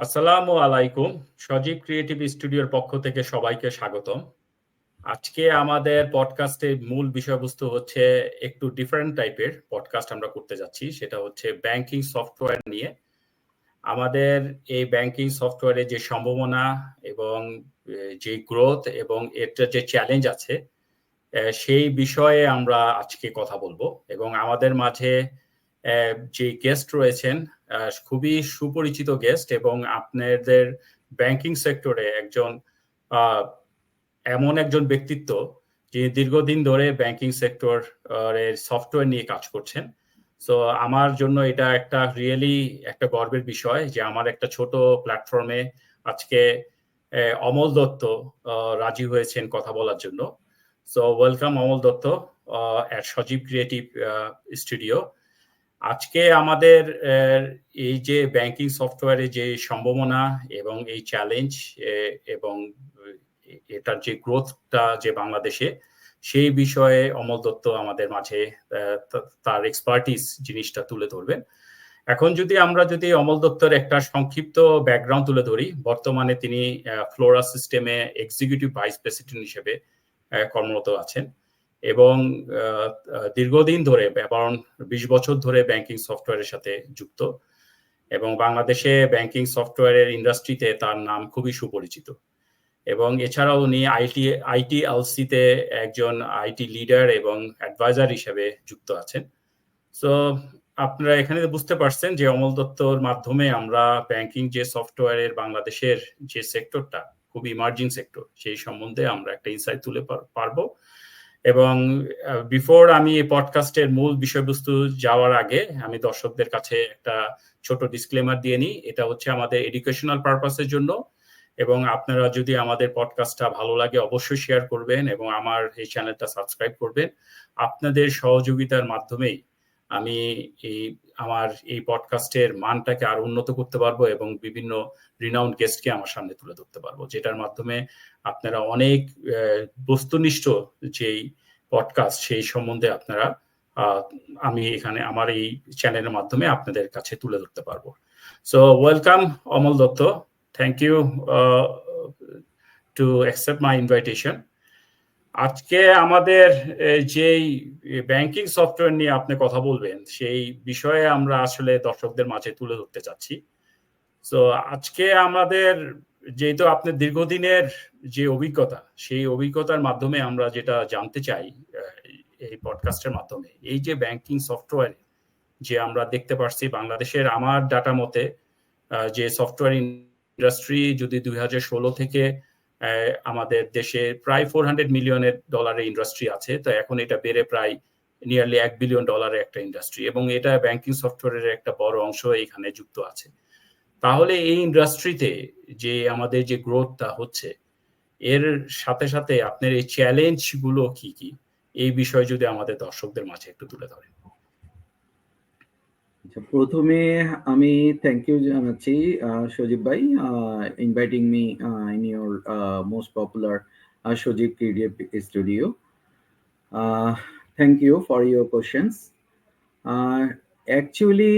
আসসালামু আলাইকুম। সজীব ক্রিয়েটিভ স্টুডিওর পক্ষ থেকে সবাইকে স্বাগতম। আজকে আমাদের পডকাস্টের মূল বিষয়বস্তু হচ্ছে একটু ডিফারেন্ট টাইপের পডকাস্ট আমরা করতে যাচ্ছি। সেটা হচ্ছে ব্যাংকিং সফটওয়্যার নিয়ে। আমাদের এই ব্যাংকিং সফটওয়্যারে যে সম্ভাবনা এবং যে গ্রোথ এবং এটার যে চ্যালেঞ্জ আছে সেই বিষয়ে আমরা আজকে কথা বলবো। এবং আমাদের মাঝে যে গেস্ট রয়েছেন খুবই সুপরিচিত গেস্ট এবং আপনাদের ব্যাংকিং সেক্টরে এমন একজন ব্যক্তিত্ব যিনি দীর্ঘদিন ধরে ব্যাংকিং সেক্টরের সফটওয়্যার নিয়ে কাজ করছেন। সো আমার জন্য এটা একটা রিয়েলি একটা গর্বের বিষয় যে আমার একটা ছোট প্ল্যাটফর্মে আজকে অমল দত্ত রাজি হয়েছেন কথা বলার জন্য। So welcome Amal Dutta at Sajib creative studio. আজকে আমাদের এই যে ব্যাংকিং সফটওয়্যারে যে সম্ভাবনা এবং এই চ্যালেঞ্জ এবং এটার যে গ্রোথটা যে বাংলাদেশে, সেই বিষয়ে অমল দত্ত আমাদের মাঝে তার এক্সপার্টিস জিনিসটা তুলে ধরবেন। এখন আমরা যদি অমল দত্তর একটা সংক্ষিপ্ত ব্যাকগ্রাউন্ড তুলে ধরি, বর্তমানে তিনি ফ্লোরা সিস্টেমে এক্সিকিউটিভ ভাইস প্রেসিডেন্ট হিসেবে কর্মরত আছেন এবং দীর্ঘদিন ধরে 20 বছর ধরে ব্যাংকিং সফটওয়্যারের সাথে যুক্ত এবং বাংলাদেশে ব্যাংকিং সফটওয়্যারের ইন্ডাস্ট্রিতে তার নাম খুবই সুপরিচিত। এবং এছাড়াও উনি আইটিএলসিতে একজন আইটি লিডার এবং অ্যাডভাইজার হিসেবে যুক্ত আছেন। সো আপনারা এখানে বুঝতে পারছেন যে অমল দত্তর মাধ্যমে আমরা ব্যাংকিং যে সফটওয়্যারের বাংলাদেশের যে সেক্টরটা খুব ইমার্জিং সেক্টর, সেই সম্বন্ধে আমরা একটা ইনসাইট তুলে পারবো। এবং বিফোর আমি এই পডকাস্টের মূল বিষয়বস্তু যাওয়ার আগে আমি দর্শকদের কাছে একটা ছোট ডিসক্লেমার দিয়ে নিই। এটা হচ্ছে আমাদের এডুকেশনাল পারপাসের জন্য এবং আপনারা যদি আমাদের পডকাস্টটা ভালো লাগে অবশ্যই শেয়ার করবেন এবং আমার এই চ্যানেলটা সাবস্ক্রাইব করবেন। আপনাদের সহযোগিতার মাধ্যমেই আমি আমার এই পডকাস্টের মানটাকে আরো উন্নত করতে পারবো এবং বিভিন্ন রিনাউন্ড গেস্টকে আমার সামনে তুলে ধরতে পারবো, যেটার মাধ্যমে আপনারা অনেক বস্তুনিষ্ঠ যেই পডকাস্ট সেই সম্বন্ধে আপনারা আমি এখানে আমার এই চ্যানেলের মাধ্যমে আপনাদের কাছে তুলে ধরতে পারবো। So welcome Amal Dutta, thank you to accept my invitation. আজকে আমাদের যেই ব্যাংকিং সফটওয়্যার নিয়ে আপনি কথা বলবেন সেই বিষয়ে আমরা আসলে দর্শকদের মাঝে তুলে ধরতে চাচ্ছি। সো আজকে আমাদের যেহেতু আপনার দীর্ঘদিনের যে অভিজ্ঞতা, সেই অভিজ্ঞতার মাধ্যমে আমরা যেটা জানতে চাই এই পডকাস্টের মাধ্যমে, এই যে ব্যাংকিং সফটওয়্যার যে আমরা দেখতে পাচ্ছি বাংলাদেশের, আমার ডাটা মতে যে সফটওয়্যার ইন্ডাস্ট্রি যদি 2016 থেকে আমাদের দেশে প্রায় $400 মিলিয়ন ইন্ডাস্ট্রি আছে, তো এখন এটা বেড়ে প্রায় নিয়ারলি $1 বিলিয়ন একটা ইন্ডাস্ট্রি এবং এটা ব্যাংকিং সফটওয়্যারের একটা বড় অংশ এখানে যুক্ত আছে। তাহলে এই ইন্ডাস্ট্রিতে যে আমাদের যে গ্রোথটা হচ্ছে, এর সাথে সাথে আপনার এই চ্যালেঞ্জ গুলো কি কি, এই বিষয় যদি আমাদের দর্শকদের মাঝে একটু তুলে ধরেন। প্রথমে আমি থ্যাংক ইউ জানাচ্ছি সজীব ভাই, inviting me in your most popular Sajib creative studio. Thank you for your questions. Actually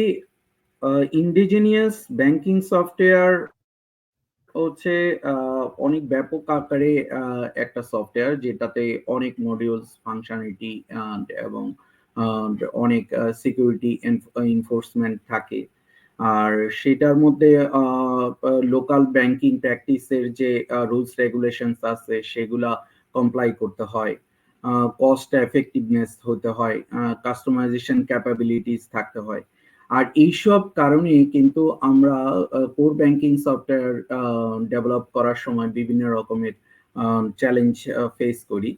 indigenous banking software হচ্ছে অনেক ব্যাপক আকারে একটা সফটওয়্যার, যেটাতে অনেক মডিউলস, ফাংশনালিটি এবং অনেক সিকিউরিটি এনফোর্সমেন্ট থাকে। আর সেটার মধ্যে লোকাল ব্যাংকিং প্র্যাকটিসের যে রুলস রেগুলেশনস আছে সেগুলা কমপ্লাই করতে হয়, কস্ট এফেক্টিভনেস হতে হয়, কাস্টমাইজেশন ক্যাপাবিলিটিস থাকতে হয়। আর এইসব কারণে কিন্তু আমরা কোর ব্যাংকিং সফটওয়্যার ডেভেলপ করার সময় বিভিন্ন রকমের চ্যালেঞ্জ ফেস করি।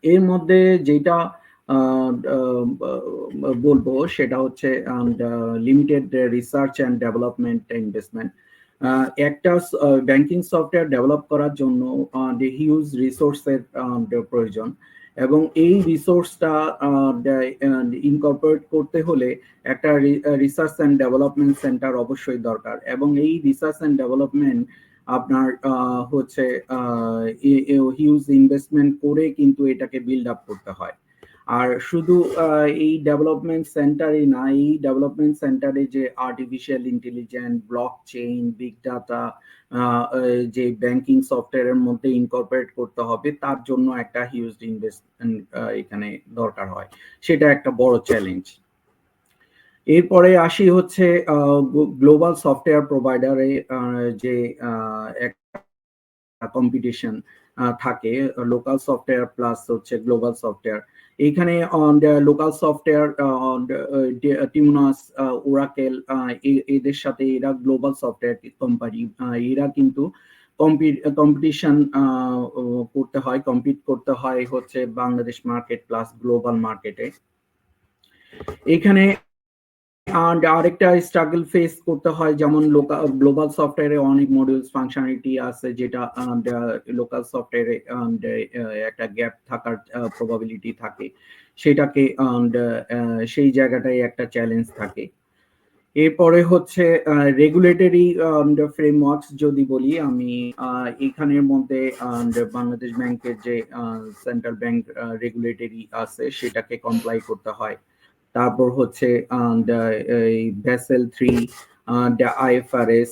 এর মধ্যে যেটা বলবো সেটা হচ্ছে limited research and development investment. একটা ব্যাংকিং সফটওয়্যার ডেভেলপ করার জন্য হিউজ রিসোর্সের প্রয়োজন এবং এই রিসোর্সটা ইনকর্পোরেট করতে হলে একটা রিসার্চ অ্যান্ড ডেভেলপমেন্ট সেন্টার অবশ্যই দরকার এবং এই রিসার্চ অ্যান্ড ডেভেলপমেন্ট আপনার হচ্ছে হিউজ ইনভেস্টমেন্ট করে কিন্তু এটাকে বিল্ড আপ করতে হয়। আর শুধু এই ডেভেলপমেন্ট সেন্টারে না, এই ডেভেলপমেন্ট সেন্টারে যে artificial intelligence, block chain, big data যে ব্যাংকিং সফটওয়্যারের মধ্যে ইনকর্পোরেট করতে হবে, তার জন্য একটা হিউজ ইনভেস্টমেন্ট এখানে দরকার হয়। সেটা একটা বড় চ্যালেঞ্জ। এরপরে আসি হচ্ছে গ্লোবাল সফটওয়্যার প্রোভাইডারে যে একটা কম্পিটিশন থাকে, লোকাল সফটওয়্যার প্লাস হচ্ছে গ্লোবাল সফটওয়্যার। এইখানে লোকাল সফটওয়্যার টিমনাস, ওরাকেল, এদের সাথে এরা গ্লোবাল সফটওয়্যার কোম্পানি, এরা কিন্তু কম্পিটিশন করতে হয়, কম্পিট করতে হয় হচ্ছে বাংলাদেশ মার্কেট প্লাস গ্লোবাল মার্কেটে। এখানে আরেকটা স্ট্রাগল ফেস করতে হয়, যেমন গ্লোবাল সফটওয়্যারে অনেক মডিউলস ফাংশনালিটি আছে যেটা লোকাল সফটওয়্যারে একটা গ্যাপ থাকার প্রবাবিলিটি থাকে, সেটাকে সেই জায়গাটায় একটা চ্যালেঞ্জ থাকে। এরপরে হচ্ছে রেগুলেটরি ফ্রেমওয়ার্কস যদি বলি আমি, এখানের মধ্যে বাংলাদেশ ব্যাংকের যে সেন্ট্রাল ব্যাংক রেগুলেটরি আছে সেটাকে কমপ্লাই করতে হয়। তারপর হচ্ছে বেসেল 3, আইএফআরএস।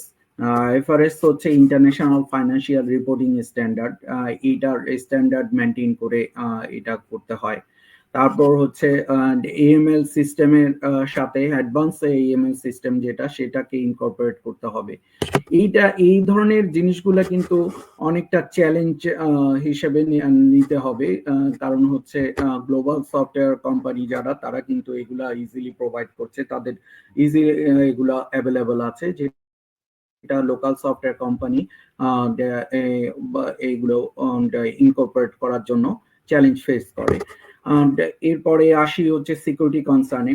আইএফআরএস হচ্ছে ইন্টারন্যাশনাল ফাইন্যান্সিয়াল রিপোর্টিং স্ট্যান্ডার্ড, এটার স্ট্যান্ডার্ড মেনটেন করে এটা করতে হয়। তারপর হচ্ছে এএমএল সিস্টেমের সাথে অ্যাডভান্স এএমএল সিস্টেম যেটা, সেটাকে ইনকর্পোরেট করতে হবে। এই ধরনের জিনিসগুলো কিন্তু অনেকটা চ্যালেঞ্জ হিসেবে নিতে হবে, কারণ হচ্ছে গ্লোবাল সফটওয়্যার কোম্পানি যারা, তারা কিন্তু এগুলা ইজিলি প্রোভাইড করছে, তাদের ইজিলি এগুলা অ্যাভেলেবল আছে, যে এটা লোকাল সফটওয়্যার কোম্পানি এইগুলো ইনকর্পোরেট করার জন্য চ্যালেঞ্জ ফেস করে। এরপরে আসি হচ্ছে সিকিউরিটি কনসার্নে।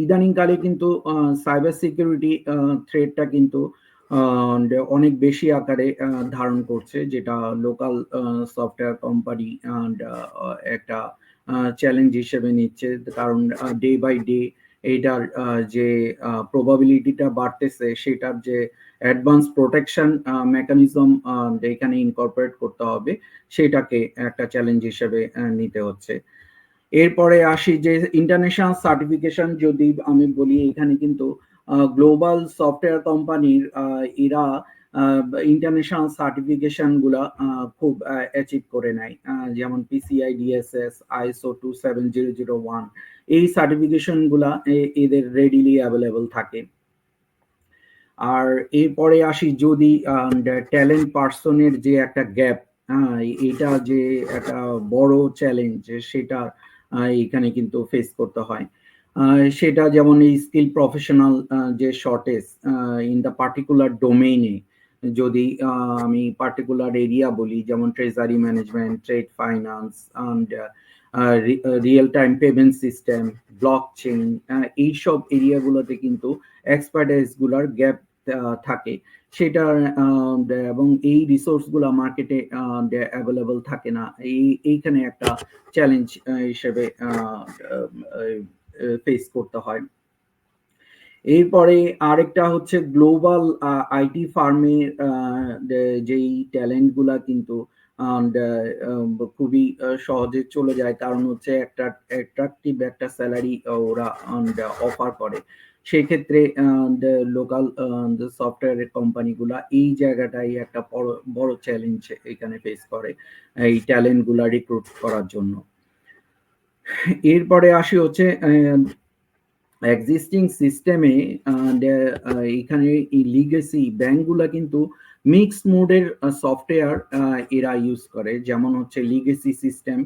ইদানিংকালে কিন্তু সাইবার সিকিউরিটি থ্রেটটা কিন্তু অনেক বেশি আকারে ধারণ করছে, যেটা লোকাল সফটওয়্যার কোম্পানি একটা চ্যালেঞ্জ হিসেবে নিচ্ছে, কারণ ডে বাই ডে এটার যে প্রবাবিলিটিটা বাড়তেছে, সেটার যে অ্যাডভান্স প্রোটেকশন মেকানিজম এখানে ইনকর্পোরেট করতে হবে, সেটাকে একটা চ্যালেঞ্জ হিসেবে নিতে হচ্ছে। এরপরে আসি যে ইন্টারন্যাশনাল সার্টিফিকেশন যদি আমি বলি, এখানে কিন্তু গ্লোবাল সফটওয়্যার কোম্পানির এরা ইন্টারন্যাশনাল সার্টিফিকেশন গুলা খুব অ্যাচিভ করে নেয়, যেমন পিসিআই ডিএসএস, আইএসও 27001, এই সার্টিফিকেশন গুলা এদের রেডিলি অ্যাভেলেবল থাকে। আর এরপরে আসি যদি ট্যালেন্ট পার্সনের যে একটা গ্যাপ, এটা যে একটা বড় চ্যালেঞ্জ, সেটা এখানে কিন্তু ফেস করতে হয়। সেটা যেমন এই স্কিল প্রফেশনাল যে শর্টেজ ইন দ্য পার্টিকুলার ডোমেইনে, যদি আমি পার্টিকুলার এরিয়া বলি, যেমন treasury management, trade finance, and real time payment system, block chain, এইসব এরিয়াগুলোতে কিন্তু এক্সপার্টাইজ গুলার গ্যাপ থাকে, সেটা এবং এই রিসোর্স গুলা মার্কেটে অ্যাভেলেবল থাকে না, এইখানে একটা চ্যালেঞ্জ হিসেবে ফেস করতে হয়। এরপরে আরেকটা হচ্ছে গ্লোবাল আইটি ফার্মে যেই ট্যালেন্ট গুলা কিন্তু খুবই সহজে চলে যায়, কারণ হচ্ছে একটা অ্যাট্রাকটিভ একটা স্যালারি ওরা অফার করে। সেক্ষেত্রে লোকাল সফটওয়্যার কোম্পানিগুলা এই জায়গাটাই একটা বড় চ্যালেঞ্জ এখানে ফেস করে এই ট্যালেন্ট গুলা রিক্রুট করার জন্য। এরপরে আসি হচ্ছে এক্সিস্টিং সিস্টেমে এখানে লিগেসি ব্যাংকগুলা কিন্তু মিক্স মোডের সফটওয়্যার এরা ইউজ করে, যেমন হচ্ছে লিগেসি সিস্টেম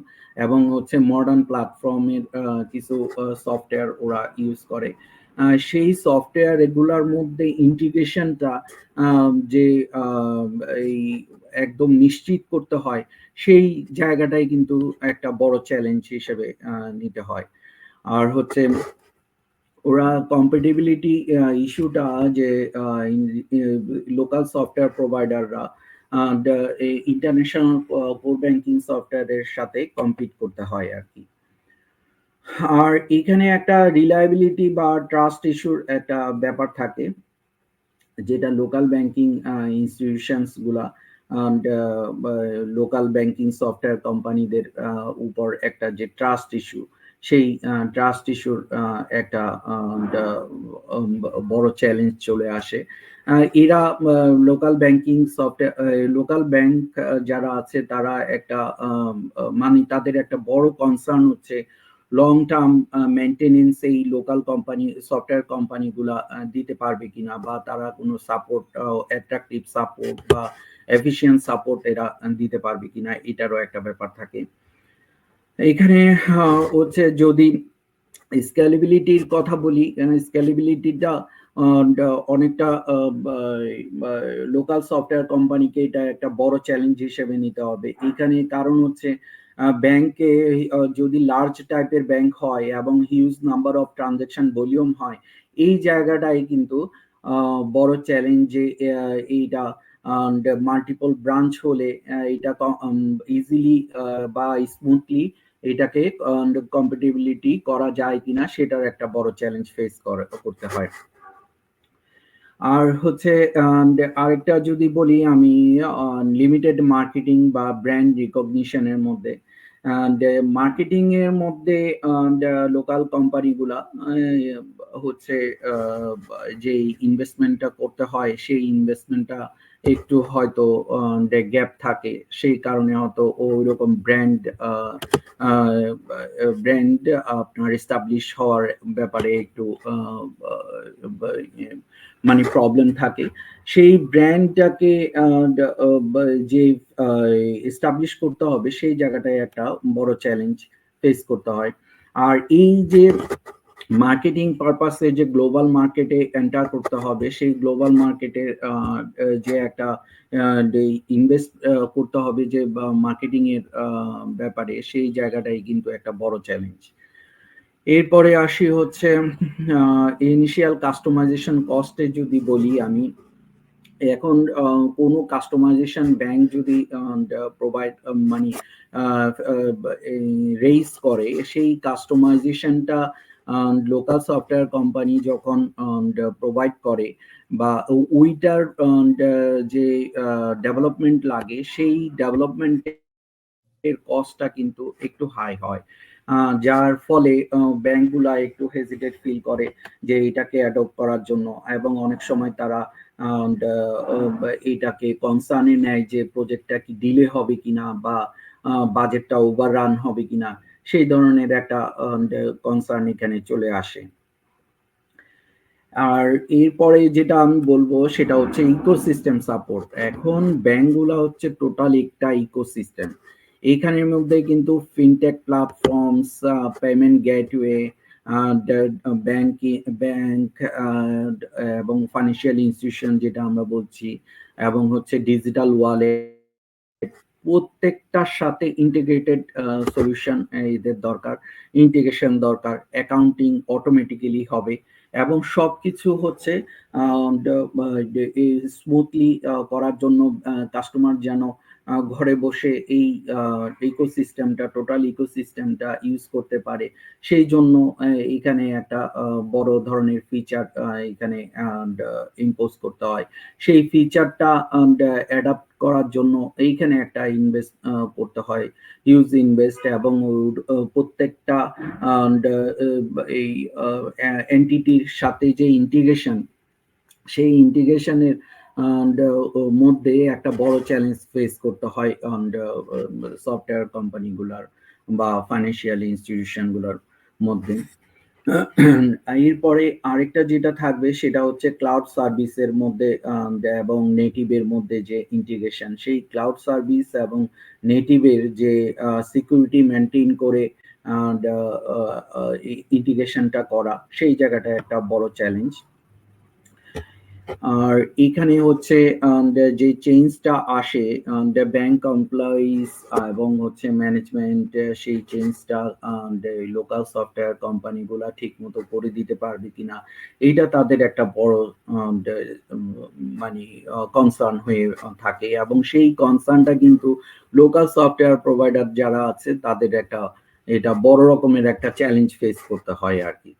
এবং হচ্ছে মডার্ন প্ল্যাটফর্মের কিছু সফটওয়্যার ওরা ইউজ করে। সেই সফটওয়্যার এগুলার মধ্যে ইন্টিগ্রেশনটা যে এই একদম নিশ্চিত করতে হয়, সেই জায়গাটাই কিন্তু একটা বড় চ্যালেঞ্জ হিসেবে নিতে হয়। আর হচ্ছে ওরা কম্পেটিবিলিটি ইস্যুটা যে লোকাল সফটওয়্যার প্রোভাইডাররা ইন্টারন্যাশনাল কোর ব্যাংকিং সফটওয়্যারের সাথে কম্পিট করতে হয় আর কি। আর এখানে একটা রিলায়েবিলিটি বা ট্রাস্ট ইস্যুর একটা ব্যাপার থাকে, যেটা লোকাল ব্যাংকিং ইনস্টিটিউশনস গুলা লোকাল ব্যাংকিং সফটওয়্যার কোম্পানিদের উপর একটা যে ট্রাস্ট ইস্যু, সেই ট্রাস্ট ইস্যুর একটা বড় চ্যালেঞ্জ চলে আসে। এরা local banking software, local bank যারা আছে তারা একটা মানে তাদের একটা বড় কনসার্ন হচ্ছে লং টার্ম মেনটেনেন্স এই লোকাল কোম্পানি সফটওয়্যার কোম্পানিগুলা দিতে পারবে কিনা, বা তারা কোনো সাপোর্ট, অ্যাট্রাকটিভ সাপোর্ট বা এফিশিয়েন্ট সাপোর্ট এরা দিতে পারবে কিনা, এটারও একটা ব্যাপার থাকে এখানে। হচ্ছে যদি স্কেলেবিলিটির কথা বলি, স্কেলেবিলিটিটা অনেকটা লোকাল সফটওয়্যার কোম্পানিকে এটা একটা বড় চ্যালেঞ্জ হিসেবে নিতে হবে এখানে। কারণ হচ্ছে ব্যাংকে যদি লার্জ টাইপের ব্যাংক হয় এবং huge number of transaction volume হয়, এই জায়গাটাই কিন্তু বড় চ্যালেঞ্জ যে এইটা মাল্টিপল ব্রাঞ্চ হলে এটা ইজিলি বা স্মুথলি এটাকে কম্পাটিবিলিটি করা যায় কিনা, সেটার একটা বড় চ্যালেঞ্জ ফেস করতে হয়। আর হচ্ছে আরেকটা যদি বলি আমি, লিমিটেড মার্কেটিং বা ব্র্যান্ড রিকগনিশনের মধ্যে, মার্কেটিং এর মধ্যে লোকাল কোম্পানিগুলা হচ্ছে যে ইনভেস্টমেন্টটা করতে হয়, সেই ইনভেস্টমেন্টটা একটু হয়তো গ্যাপ থাকে, সেই কারণে হয়তো ওই রকম ব্র্যান্ড আপনার এস্টাবলিশ হওয়ার ব্যাপারে একটু মানে প্রবলেম থাকে। সেই ব্র্যান্ডটাকে যে এস্টাবলিশ করতে হবে, সেই জায়গাটায় একটা বড় চ্যালেঞ্জ ফেস করতে হয়। আর এই যে মার্কেটিং পারপাসে যে গ্লোবাল মার্কেটে এন্টার করতে হবে, সেই গ্লোবাল মার্কেটে যে একটা ইনভেস্ট করতে হবে যে মার্কেটিং এর ব্যাপারে, সেই জায়গাটাই কিন্তু একটা বড় চ্যালেঞ্জ। এরপরে আসি হচ্ছে ইনিশিয়াল কাস্টমাইজেশন কস্টে যদি বলি আমি, এখন কোনো কাস্টমাইজেশন ব্যাংক যদি প্রোভাইড মানে রেইজ করে, সেই কাস্টমাইজেশনটা লোকাল সফটওয়্যার কোম্পানি যখন প্রোভাইড করে বা ওইটার যে ডেভেলপমেন্ট লাগে, সেই ডেভেলপমেন্টের কস্টটা কিন্তু একটু হাই হয়, যার ফলে ব্যাংকগুলা একটু হেজিটেট ফিল করে যে এটাকে অ্যাডপ্ট করার জন্য, এবং অনেক সময় তারা এটাকে কনসার্নে নেয় যে প্রজেক্টটা কি ডিলে হবে কিনা, বা বাজেটটা ওভাররান হবে কিনা, সেই ধরনের একটা কনসার্ন এখানে চলে আসে। আর এরপরে যেটা আমি বলবো সেটা হচ্ছে ইকোসিস্টেম সাপোর্ট। এখন ব্যাংকগুলো হচ্ছে টোটাল একটা ইকোসিস্টেম। এইখানের মধ্যে কিন্তু fintech platforms, payment gateway, bank এবং ফাইন্যান্সিয়াল ইনস্টিটিউশন যেটা আমরা বলছি, এবং হচ্ছে ডিজিটাল ওয়ালেট, প্রত্যেকটার সাথে ইন্টিগ্রেটেড সলিউশন এদের দরকার, ইন্টিগ্রেশন দরকার, অ্যাকাউন্টিং অটোমেটিক্যালি হবে, এবং সবকিছু হচ্ছে স্মুথলি করার জন্য কাস্টমার যেন ঘরে বসে এই ইকোসিস্টেমটা, টোটাল ইকোসিস্টেমটা ইউজ করতে পারে, সেই জন্য এখানে একটা বড় ধরনের ফিচার এখানে ইম্পোজ করতে হয়। সেই ফিচারটা অ্যাডাপ্ট করার জন্য এইখানে একটা ইনভেস্ট করতে হয়, হিউজ ইনভেস্ট, এবং প্রত্যেকটা এই এন্টিটির সাথে যে ইন্টিগ্রেশন, সেই ইন্টিগ্রেশনের মধ্যে একটা বড় চ্যালেঞ্জ ফেস করতে হয় সফটওয়্যার কোম্পানিগুলার বা ফাইন্যান্সিয়াল ইনস্টিটিউশনগুলোর মধ্যে। এরপরে আরেকটা যেটা থাকবে সেটা হচ্ছে ক্লাউড সার্ভিসের মধ্যে এবং নেটিভের মধ্যে যে ইন্টিগ্রেশন, সেই ক্লাউড সার্ভিস এবং নেটিভের যে সিকিউরিটি মেনটেন করে ইন্টিগ্রেশনটা করা, সেই জায়গাটা একটা বড় চ্যালেঞ্জ। আর এখানে হচ্ছে যে চেঞ্জটা আসে ব্যাংক এমপ্লয়িজ এবং হচ্ছে ম্যানেজমেন্ট, সেই চেঞ্জটা লোকাল সফটওয়্যার কোম্পানিগুলা ঠিক মতো করে দিতে পারবে কিনা, এইটা তাদের একটা বড় মানে কনসার্ন হয়ে থাকে, এবং সেই কনসার্নটা কিন্তু লোকাল সফটওয়্যার প্রোভাইডার যারা আছে তাদের একটা এটা বড় রকমের একটা চ্যালেঞ্জ ফেস করতে হয় আর কি।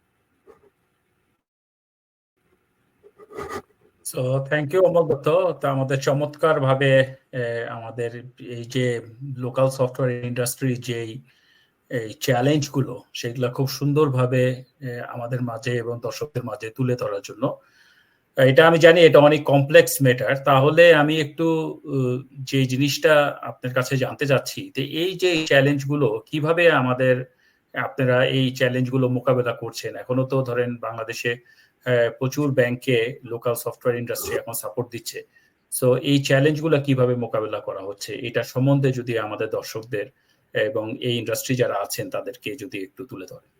সো থ্যাংক ইউ অমর দত্ত। তা আমাদের চমৎকার ভাবে আমাদের এই যে লোকাল সফটওয়্যার ইন্ডাস্ট্রি যেই এই চ্যালেঞ্জ গুলো সেগুলো খুব সুন্দরভাবে আমাদের মাঝে এবং দর্শকদের মাঝে তুলে ধরার জন্য, এটা আমি জানি এটা অনেক কমপ্লেক্স ম্যাটার। তাহলে আমি একটু যে জিনিসটা আপনার কাছে জানতে চাচ্ছি, যে এই যে চ্যালেঞ্জ গুলো কিভাবে আপনারা এই চ্যালেঞ্জ গুলো মোকাবেলা করছেন। এখনো তো ধরেন বাংলাদেশে প্রচুর ব্যাংকে লোকাল সফটওয়্যার ইন্ডাস্ট্রি এখন সাপোর্ট দিচ্ছে। সো এই চ্যালেঞ্জ গুলো কিভাবে মোকাবেলা করা হচ্ছে এটা সম্বন্ধে যদি আমাদের দর্শকদের এবং এই ইন্ডাস্ট্রি যারা আছেন তাদেরকে যদি একটু তুলে ধরেন।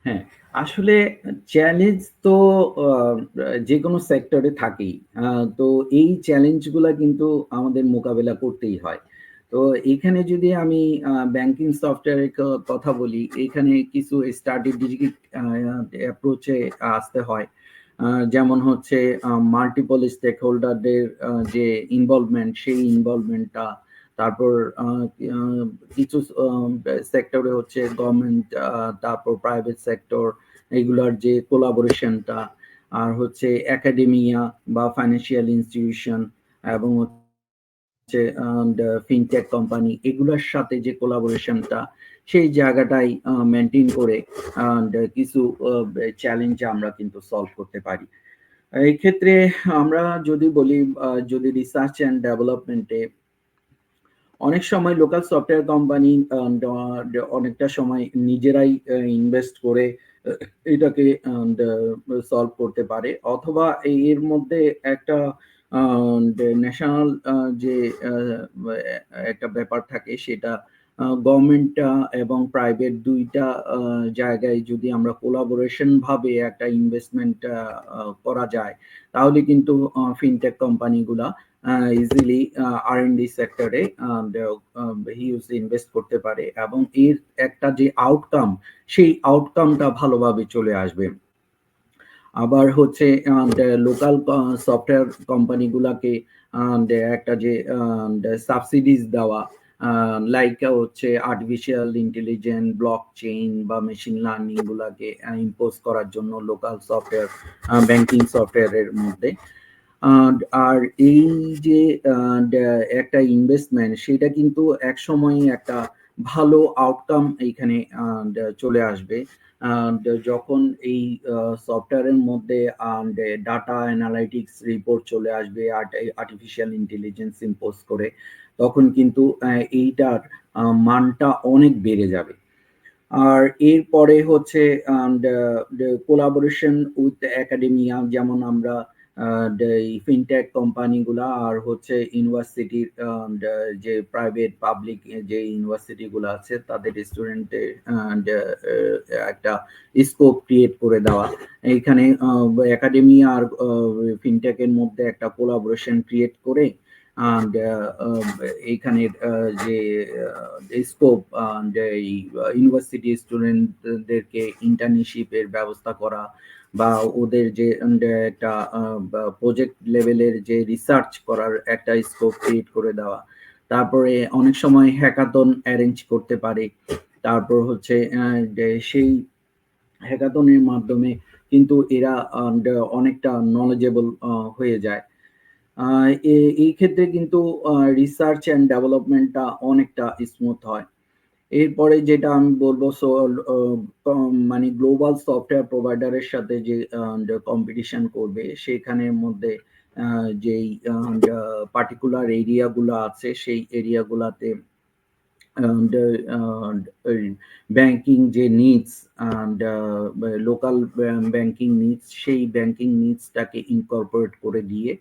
হ্যাঁ, আসলে চ্যালেঞ্জ তো যে কোনো সেক্টরে থাকেই। তো এই চ্যালেঞ্জগুলা কিন্তু আমাদের মোকাবেলা করতেই হয়। তো এখানে যদি আমি ব্যাংকিং সফটওয়্যারের কথা বলি, এখানে কিছু স্ট্র্যাটেজিক অ্যাপ্রোচে আসতে হয়। যেমন হচ্ছে মাল্টিপল স্টেক হোল্ডারদের যে ইনভলভমেন্ট, সেই ইনভলভমেন্টটা। তারপর কিছু সেক্টরে হচ্ছে গভর্নমেন্ট, তারপর প্রাইভেট সেক্টর, এগুলার যে কোলাবোরেশনটা, আর হচ্ছে একাডেমিয়া বা ফাইন্যান্সিয়াল ইনস্টিটিউশন এবং হচ্ছে ফিনটেক কোম্পানি, এগুলোর সাথে যে কোলাবোরেশনটা, সেই জায়গাটাই মেনটেন করে কিছু চ্যালেঞ্জ আমরা কিন্তু সলভ করতে পারি। এই ক্ষেত্রে আমরা যদি বলি, যদি রিসার্চ অ্যান্ড ডেভেলপমেন্টে অনেক সময় লোকাল সফটওয়্যার কোম্পানি অনেকটা সময় নিজেরাই ইনভেস্ট করে এটাকে সলভ করতে পারে, অথবা এর মধ্যে একটা ন্যাশনাল যে একটা ব্যাপার থাকে, সেটা গভর্নমেন্ট এবং প্রাইভেট দুইটা জায়গায় যদি আমরা কোলাবোরেশন ভাবে একটা ইনভেস্টমেন্ট করা যায়, তাহলে কিন্তু ফিনটেক কোম্পানিগুলা ইজিলি R&D সেক্টরে হিউজ ইনভেস্ট করতে পারে এবং এর একটা যে আউটকাম, সেই আউটকামটা ভালোভাবে চলে আসবে। আবার হচ্ছে লোকাল সফটওয়্যার কোম্পানিগুলাকে একটা যে সাবসিডিজ দেওয়া, লাইক হচ্ছে আর্টিফিশিয়াল ইন্টেলিজেন্স, ব্লক চেইন বা মেশিন লার্নিং গুলাকে ইম্পোজ করার জন্য লোকাল সফটওয়্যার, ব্যাংকিং সফটওয়্যারের মধ্যে। আর এই যে একটা ইনভেস্টমেন্ট, সেটা কিন্তু এক সময় একটা ভালো আউটকাম এইখানে চলে আসবে যখন এই সফটওয়্যারের মধ্যে ডাটা অ্যানালাইটিক্স রিপোর্ট চলে আসবে আর্টিফিশিয়াল ইন্টেলিজেন্স ইম্পোজ করে, তখন কিন্তু এইটার মানটা অনেক বেড়ে যাবে। আর এরপরে হচ্ছে কোলাবোরেশন উইথ একাডেমিয়া, যেমন আমরা ফিনটেক কোম্পানিগুলা আর হচ্ছে ইউনিভার্সিটির যে প্রাইভেট পাবলিক যে ইউনিভার্সিটিগুলো আছে, তাদের স্টুডেন্টের একটা স্কোপ ক্রিয়েট করে দেওয়া। এইখানে একাডেমি আর ফিনটেকের মধ্যে একটা কোলাবোরেশন ক্রিয়েট করে এইখানের যে স্কোপ, ইউনিভার্সিটি স্টুডেন্টদেরকে ইন্টার্নশিপের ব্যবস্থা করা, বা ওদের যে একটা প্রজেক্ট লেভেলের যে রিসার্চ করার একটা স্কোপ ক্রিয়েট করে দেওয়া। তারপরে অনেক সময় হ্যাকাথন অ্যারেঞ্জ করতে পারে। তারপর হচ্ছে সেই হ্যাকাথনের মাধ্যমে কিন্তু এরা অনেকটা নলেজেবল হয়ে যায়। এই ক্ষেত্রে কিন্তু রিসার্চ অ্যান্ড ডেভেলপমেন্টটা অনেকটা স্মুথ হয়। এরপরে যেটা আমি বলবো, মানে গ্লোবাল সফটওয়্যার প্রোভাইডারের সাথে যে কম্পিটিশন করবে, সেখানের মধ্যে যেই পার্টিকুলার এরিয়াগুলো আছে, সেই এরিয়াগুলাতে ব্যাংকিং যে নিডস, লোকাল ব্যাংকিং নিডস, সেই ব্যাংকিং নিডসটাকে ইনকর্পোরেট করে দিয়ে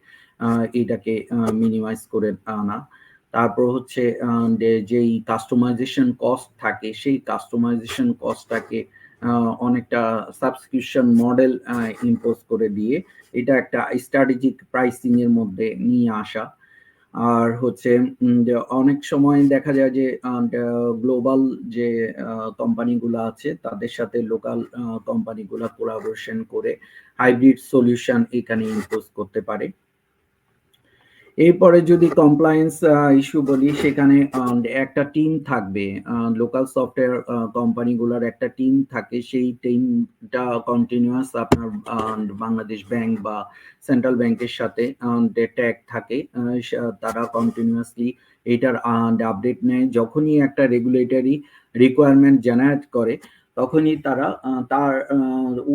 এটাকে মিনিমাইজ করে আনা। তারপর হচ্ছে যেই কাস্টমাইজেশন কস্ট থাকে, সেই কাস্টমাইজেশন কস্টটাকে অনেকটা সাবস্ক্রিপশন মডেল ইম্পোজ করে দিয়ে এটা একটা স্ট্র্যাটেজিক প্রাইসিং এর মধ্যে নিয়ে আসা। আর হচ্ছে অনেক সময় দেখা যায় যে গ্লোবাল যে কোম্পানিগুলো আছে, তাদের সাথে লোকাল কোম্পানিগুলো কোলাবোরেশন করে হাইব্রিড সলিউশন এখানে ইম্পোজ করতে পারে। এরপরে যদি কমপ্লায়েন্স ইস্যু বলি, সেখানে একটা টিম থাকবে, লোকাল সফটওয়্যার কোম্পানিগুলোর একটা টিম থাকে, সেই টিমটা কন্টিনিউয়াস আপনার বাংলাদেশ ব্যাংক বা সেন্ট্রাল ব্যাংকের সাথে ট্যাগ থাকে, তারা কন্টিনিউয়াসলি এটার আপডেট নেয়। যখনই একটা রেগুলেটরি রিকোয়ারমেন্ট জেনারেট করে তখনই তারা তার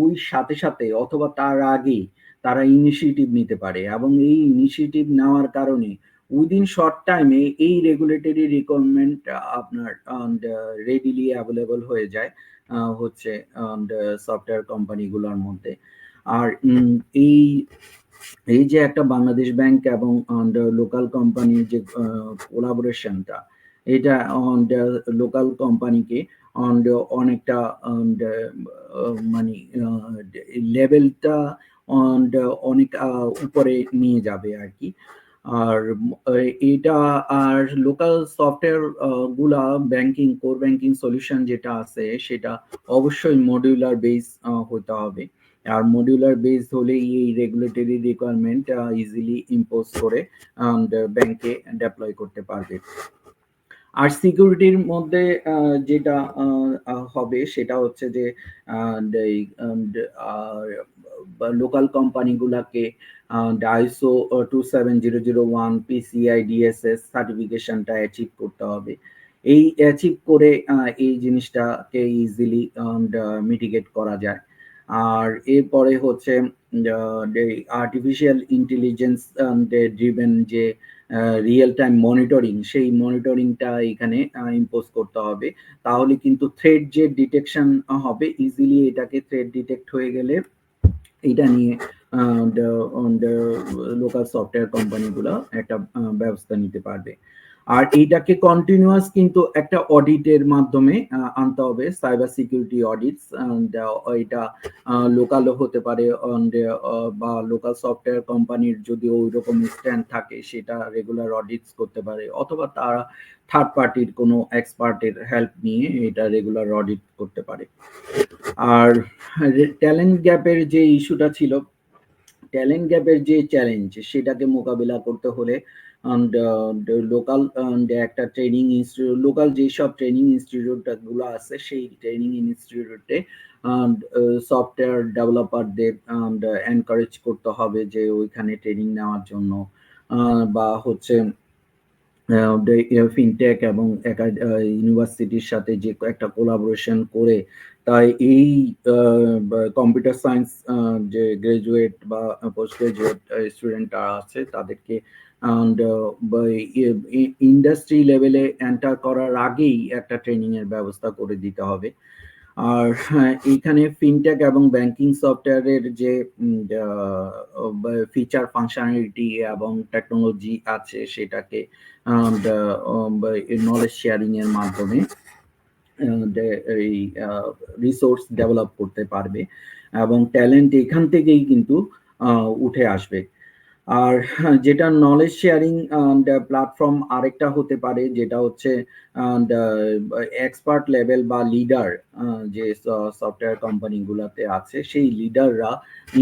ওই সাথে সাথে অথবা তার আগেই তারা ইনিশিয়েটিভ নিতে পারে, এবং এই ইনিশিয়েটিভ নেওয়ার কারণে উইদিন শর্ট টাইমে এই রেগুলেটরি রিকোয়ারমেন্ট আপনার রেডিলি অ্যাভেলেবল হয়ে যায় হচ্ছে সফটওয়্যার কোম্পানিগুলোর মধ্যে। আর এই এই যে একটা বাংলাদেশ ব্যাংক এবং লোকাল কোম্পানির যে কোলাবোরেশনটা, এটা লোকাল কোম্পানিকে অনেকটা মানে লেভেলটা অনেক উপরে নিয়ে যাবে আর কি। আর এটা আর লোকাল সফটওয়্যার গুলা ব্যাংকিং কোর ব্যাংকিং সলিউশন যেটা আছে সেটা অবশ্যই মডিউলার বেস হতে হবে। আর মডিউলার বেস হলেই এই রেগুলেটরি রিকোয়ারমেন্ট ইজিলি ইম্পোজ করে ব্যাংকে ডেপ্লয় করতে পারবে। আর সিকিউরিটির মধ্যে যেটা হবে সেটা হচ্ছে যে লোকাল কোম্পানিগুলোকে আইএসও 27001 PCI DSS সার্টিফিকেশনটা অ্যাচিভ করতে হবে। এই অ্যাচিভ করে এই জিনিসটাকে ইজিলি মিটিগেট করা যায়। আর এরপরে হচ্ছে আর্টিফিশিয়াল ইন্টেলিজেন্স ড্রিভেন যে রিয়েল টাইম মনিটরিং, সেই মনিটরিংটা এখানে ইম্পোজ করতে হবে। তাহলে কিন্তু থ্রেড যে ডিটেকশন হবে, ইজিলি এটাকে থ্রেড ডিটেক্ট হয়ে গেলে এটা নিয়ে লোকাল সফটওয়্যার কোম্পানিগুলো একটা ব্যবস্থা নিতে পারবে। আর এইটাকে কন্টিনিউয়াস কিন্তু একটা অডিটের মাধ্যমে আনতে হবে, সাইবার সিকিউরিটি অডিটস। এটা লোকালও হতে পারে বা লোকাল সফটওয়্যার কোম্পানির যদি ওই রকম স্ট্যান্ড থাকে সেটা রেগুলার অডিটস করতে পারে, অথবা তারা থার্ড পার্টির কোনো এক্সপার্টের হেল্প নিয়ে এটা রেগুলার অডিট করতে পারে। আর ট্যালেন্ট গ্যাপের যে ইস্যুটা ছিল, ট্যালেন্ট গ্যাপের যে চ্যালেঞ্জ সেটাকে মোকাবিলা করতে হলে লোকাল একটা ট্রেনিং ইনস্টিটিউট, লোকাল যেসব ট্রেনিং ইনস্টিটিউট গুলো আছে সেই ট্রেনিং ইনস্টিটিউটে সফটওয়্যার ডেভেলপারদের এনকারেজ করতে হবে যে ওইখানে ট্রেনিং নেওয়ার জন্য, বা হচ্ছে ফিনটেক এবং ইউনিভার্সিটির সাথে যে একটা কোলাবোরেশন করে তাই এই কম্পিউটার সায়েন্স যে গ্রাজুয়েট বা পোস্ট গ্রাজুয়েট স্টুডেন্টরা আছে তাদেরকে ইন্ডাস্ট্রি লেভেলে এন্টার করার আগেই একটা ট্রেনিং এর ব্যবস্থা করে দিতে হবে। আর এখানে ফিনটেক এবং ব্যাংকিং সফটওয়্যারের যে ফিচার ফাংশনালিটি এবং টেকনোলজি আছে সেটাকে নলেজ শেয়ারিং এর মাধ্যমে এই রিসোর্স ডেভেলপ করতে পারবে, এবং ট্যালেন্ট এখান থেকেই কিন্তু উঠে আসবে। আর যেটা নলেজ শেয়ারিং প্ল্যাটফর্ম আরেকটা হতে পারে, যেটা হচ্ছে এক্সপার্ট লেভেল বা লিডার যে সফটওয়্যার কোম্পানিগুলোতে আছে, সেই লিডাররা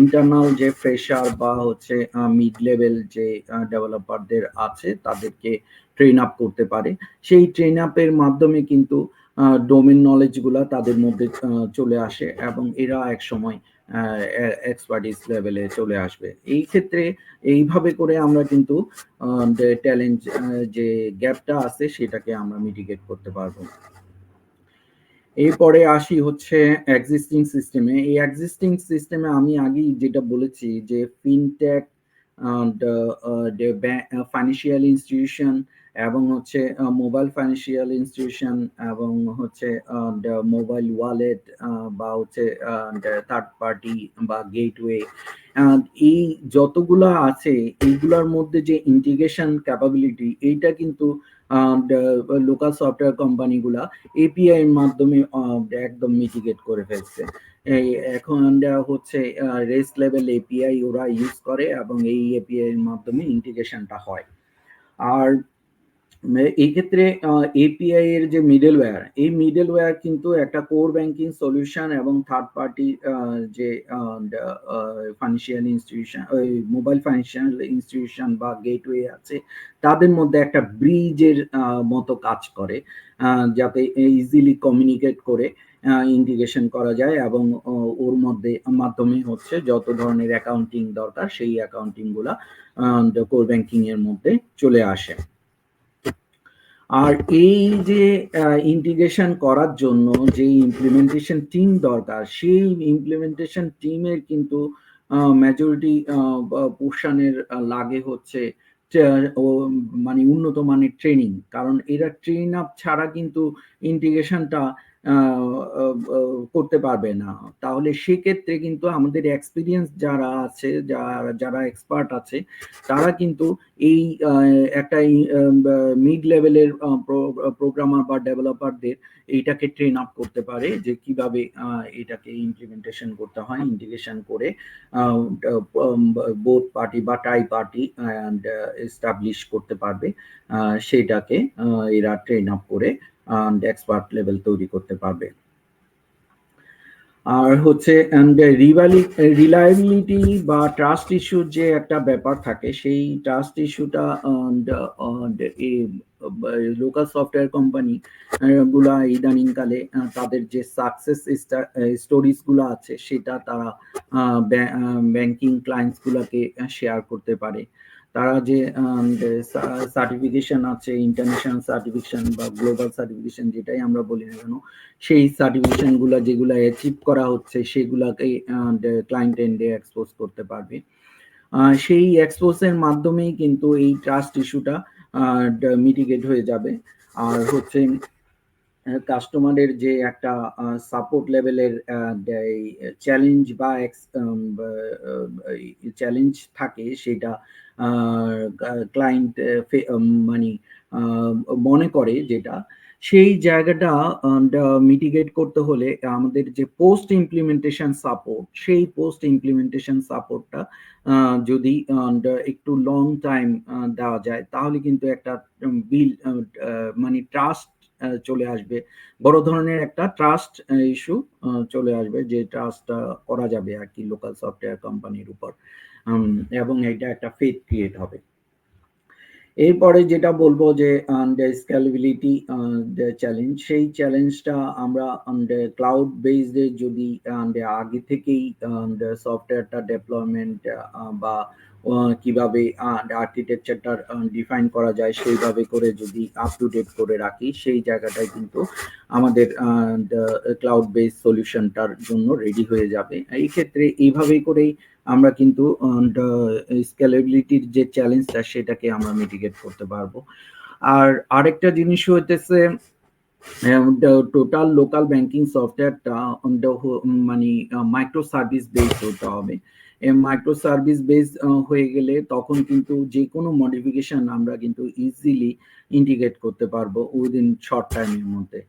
ইন্টারনাল যে ফ্রেশার বা হচ্ছে মিড লেভেল যে ডেভেলপারদের আছে তাদেরকে ট্রেন আপ করতে পারে। সেই ট্রেন আপের মাধ্যমে কিন্তু ডোমেন নলেজগুলা তাদের মধ্যে চলে আসে এবং এরা এক সময় এক্সপার্টিস লেভেলে চলে আসবে। এই ক্ষেত্রে এইভাবে করে আমরা কিন্তু ট্যালেন্ট যে গ্যাপটা আছে সেটাকে আমরা মিটিগেট করতে পারবো। এরপরে আসি হচ্ছে এক্সিস্টিং সিস্টেমে। এই এক্সিস্টিং সিস্টেমে আমি আগেই যেটা বলেছি যে ফিনটেক, ফাইন্যান্সিয়াল ইনস্টিটিউশন এবং হচ্ছে মোবাইল ফাইন্যান্সিয়াল ইনস্টিটিউশন এবং হচ্ছে মোবাইল ওয়ালেট বা হচ্ছে থার্ড পার্টি বা গেটওয়ে, এই যতগুলো আছে এইগুলোর মধ্যে যে ইন্টিগ্রেশন ক্যাপাবিলিটি, এইটা কিন্তু লোকাল সফটওয়্যার কোম্পানিগুলা এপিআই এর মাধ্যমে একদম মিটিগেট করে ফেলছে। এখন হচ্ছে রেস্ট লেভেল এপিআই ওরা ইউজ করে এবং এই এপিআই এর মাধ্যমে ইন্টিগ্রেশনটা হয়। আর এই ক্ষেত্রে এপিআই এর যে মিডলওয়্যার, এই মিডলওয়্যার কিন্তু একটা কোর ব্যাংকিং সলিউশন এবং থার্ড পার্টি যে ফাইন্যান্সিয়াল ইনস্টিটিউশন, ওই মোবাইল ফাইন্যান্সিয়াল ইনস্টিটিউশন বা গেটওয়ে আছে, তাদের মধ্যে একটা ব্রিজের মতো কাজ করে, যাতে ইজিলি কমিউনিকেট করে ইন্টিগ্রেশন করা যায় এবং ওর মাধ্যমে হচ্ছে যত ধরনের অ্যাকাউন্টিং দরকার সেই অ্যাকাউন্টিং গুলা কোর ব্যাংকিং এর মধ্যে চলে আসে। আর এই যে ইন্টিগ্রেশন করার জন্য যে ইমপ্লিমেন্টেশন টিম দরকার, সেই ইমপ্লিমেন্টেশন টিমের কিন্তু মেজরিটি পোর্শনের লাগে হচ্ছে মানে উন্নত মানের ট্রেনিং, কারণ এরা ট্রেন আপ ছাড়া কিন্তু ইন্টিগ্রেশনটা করতে পারবে না। তাহলে সেক্ষেত্রে কিন্তু আমাদের এক্সপিরিয়েন্স যারা আছে, যারা এক্সপার্ট আছে, তারা কিন্তু এই একটা মিড লেভেলের প্রোগ্রামার বা ডেভেলপারদের এইটাকে ট্রেন আপ করতে পারে যে কিভাবে এটাকে ইমপ্লিমেন্টেশন করতে হয়, ইন্টিগ্রেশন করে বোথ পার্টি বা ট্রাই পার্টি এস্টাবলিশ করতে পারবে, সেটাকে এরা ট্রেন আপ করে এক্সপার্ট লেভেল তৈরি করতে পারবে। আর হচ্ছে রিলায়েবিলিটি বা ট্রাস্ট ইস্যুর যে একটা ব্যাপার থাকে, সেই ট্রাস্ট ইস্যুটা লোকাল সফটওয়্যার কোম্পানি গুলা ইদানিংকালে তাদের যে সাকসেস স্টোরিজ গুলো আছে সেটা তারা ব্যাংকিং ক্লায়েন্টস গুলাকে শেয়ার করতে পারে। তারা যে সার্টিফিকেশন আছে, ইন্টারন্যাশনাল সার্টিফিকেশন বা গ্লোবাল সার্টিফিকেশন যেটাই আমরা বলি না কেন, সেই সার্টিফিকেশন গুলা যেগুলো অ্যাচিভ করা হচ্ছে সেগুলাকে ক্লায়েন্ট এন্ডে এক্সপোজ করতে পারবে। সেই এক্সপোজের মাধ্যমেই কিন্তু এই ট্রাস্ট ইস্যুটা মিটিগেট হয়ে যাবে। আর হচ্ছে কাস্টমারের যে একটা সাপোর্ট লেভেলের চ্যালেঞ্জ বা চ্যালেঞ্জ থাকে, সেটা ক্লায়েন্ট মানে মনে করে যেটা, সেই জায়গাটা মিটিগেট করতে হলে আমাদের যে পোস্ট ইমপ্লিমেন্টেশন সাপোর্ট, সেই পোস্ট ইমপ্লিমেন্টেশন সাপোর্টটা যদি একটু লং টাইম দেওয়া যায়, তাহলে কিন্তু একটা বিল মানে ট্রাস্ট চলে আসবে, বড় ধরনের একটা ট্রাস্ট ইস্যু চলে আসবে, যে ট্রাস্টটা করা যাবে আর কি লোকাল সফটওয়্যার কোম্পানির উপর, এবং এটা একটা ফেথ ক্রিয়েট হবে। এরপরে যেটা বলবো যে স্কেলেবিলিটি চ্যালেঞ্জ, সেই চ্যালেঞ্জটা আমরা ক্লাউড বেসড যদি আগে থেকেই সফটওয়্যারটা ডেভেলপমেন্ট বা কিভাবে আর্কিটেকচারটা ডিফাইন করা যায় সেইভাবে করে যদি আপ টু ডেট করে রাখি, সেই জায়গাটায় কিন্তু আমাদের ক্লাউড বেসড সলিউশনটার জন্য রেডি হয়ে যাবে। এই ক্ষেত্রে এইভাবেই করেই আমরা কিন্তু স্কেলেবিলিটির যে চ্যালেঞ্জটা সেটাকে আমরা মিটিগেট করতে পারবো। আর আরেকটা জিনিস হইতেছে টোটাল লোকাল ব্যাংকিং সফটওয়্যারটা মানে মাইক্রো সার্ভিস বেসড হতে হবে। মাইক্রো সার্ভিস বেসড হয়ে গেলে তখন কিন্তু যে কোনো মডিফিকেশন আমরা কিন্তু ইজিলি ইন্টিগ্রেট করতে পারবো উইদিন শর্ট টাইমের মধ্যে।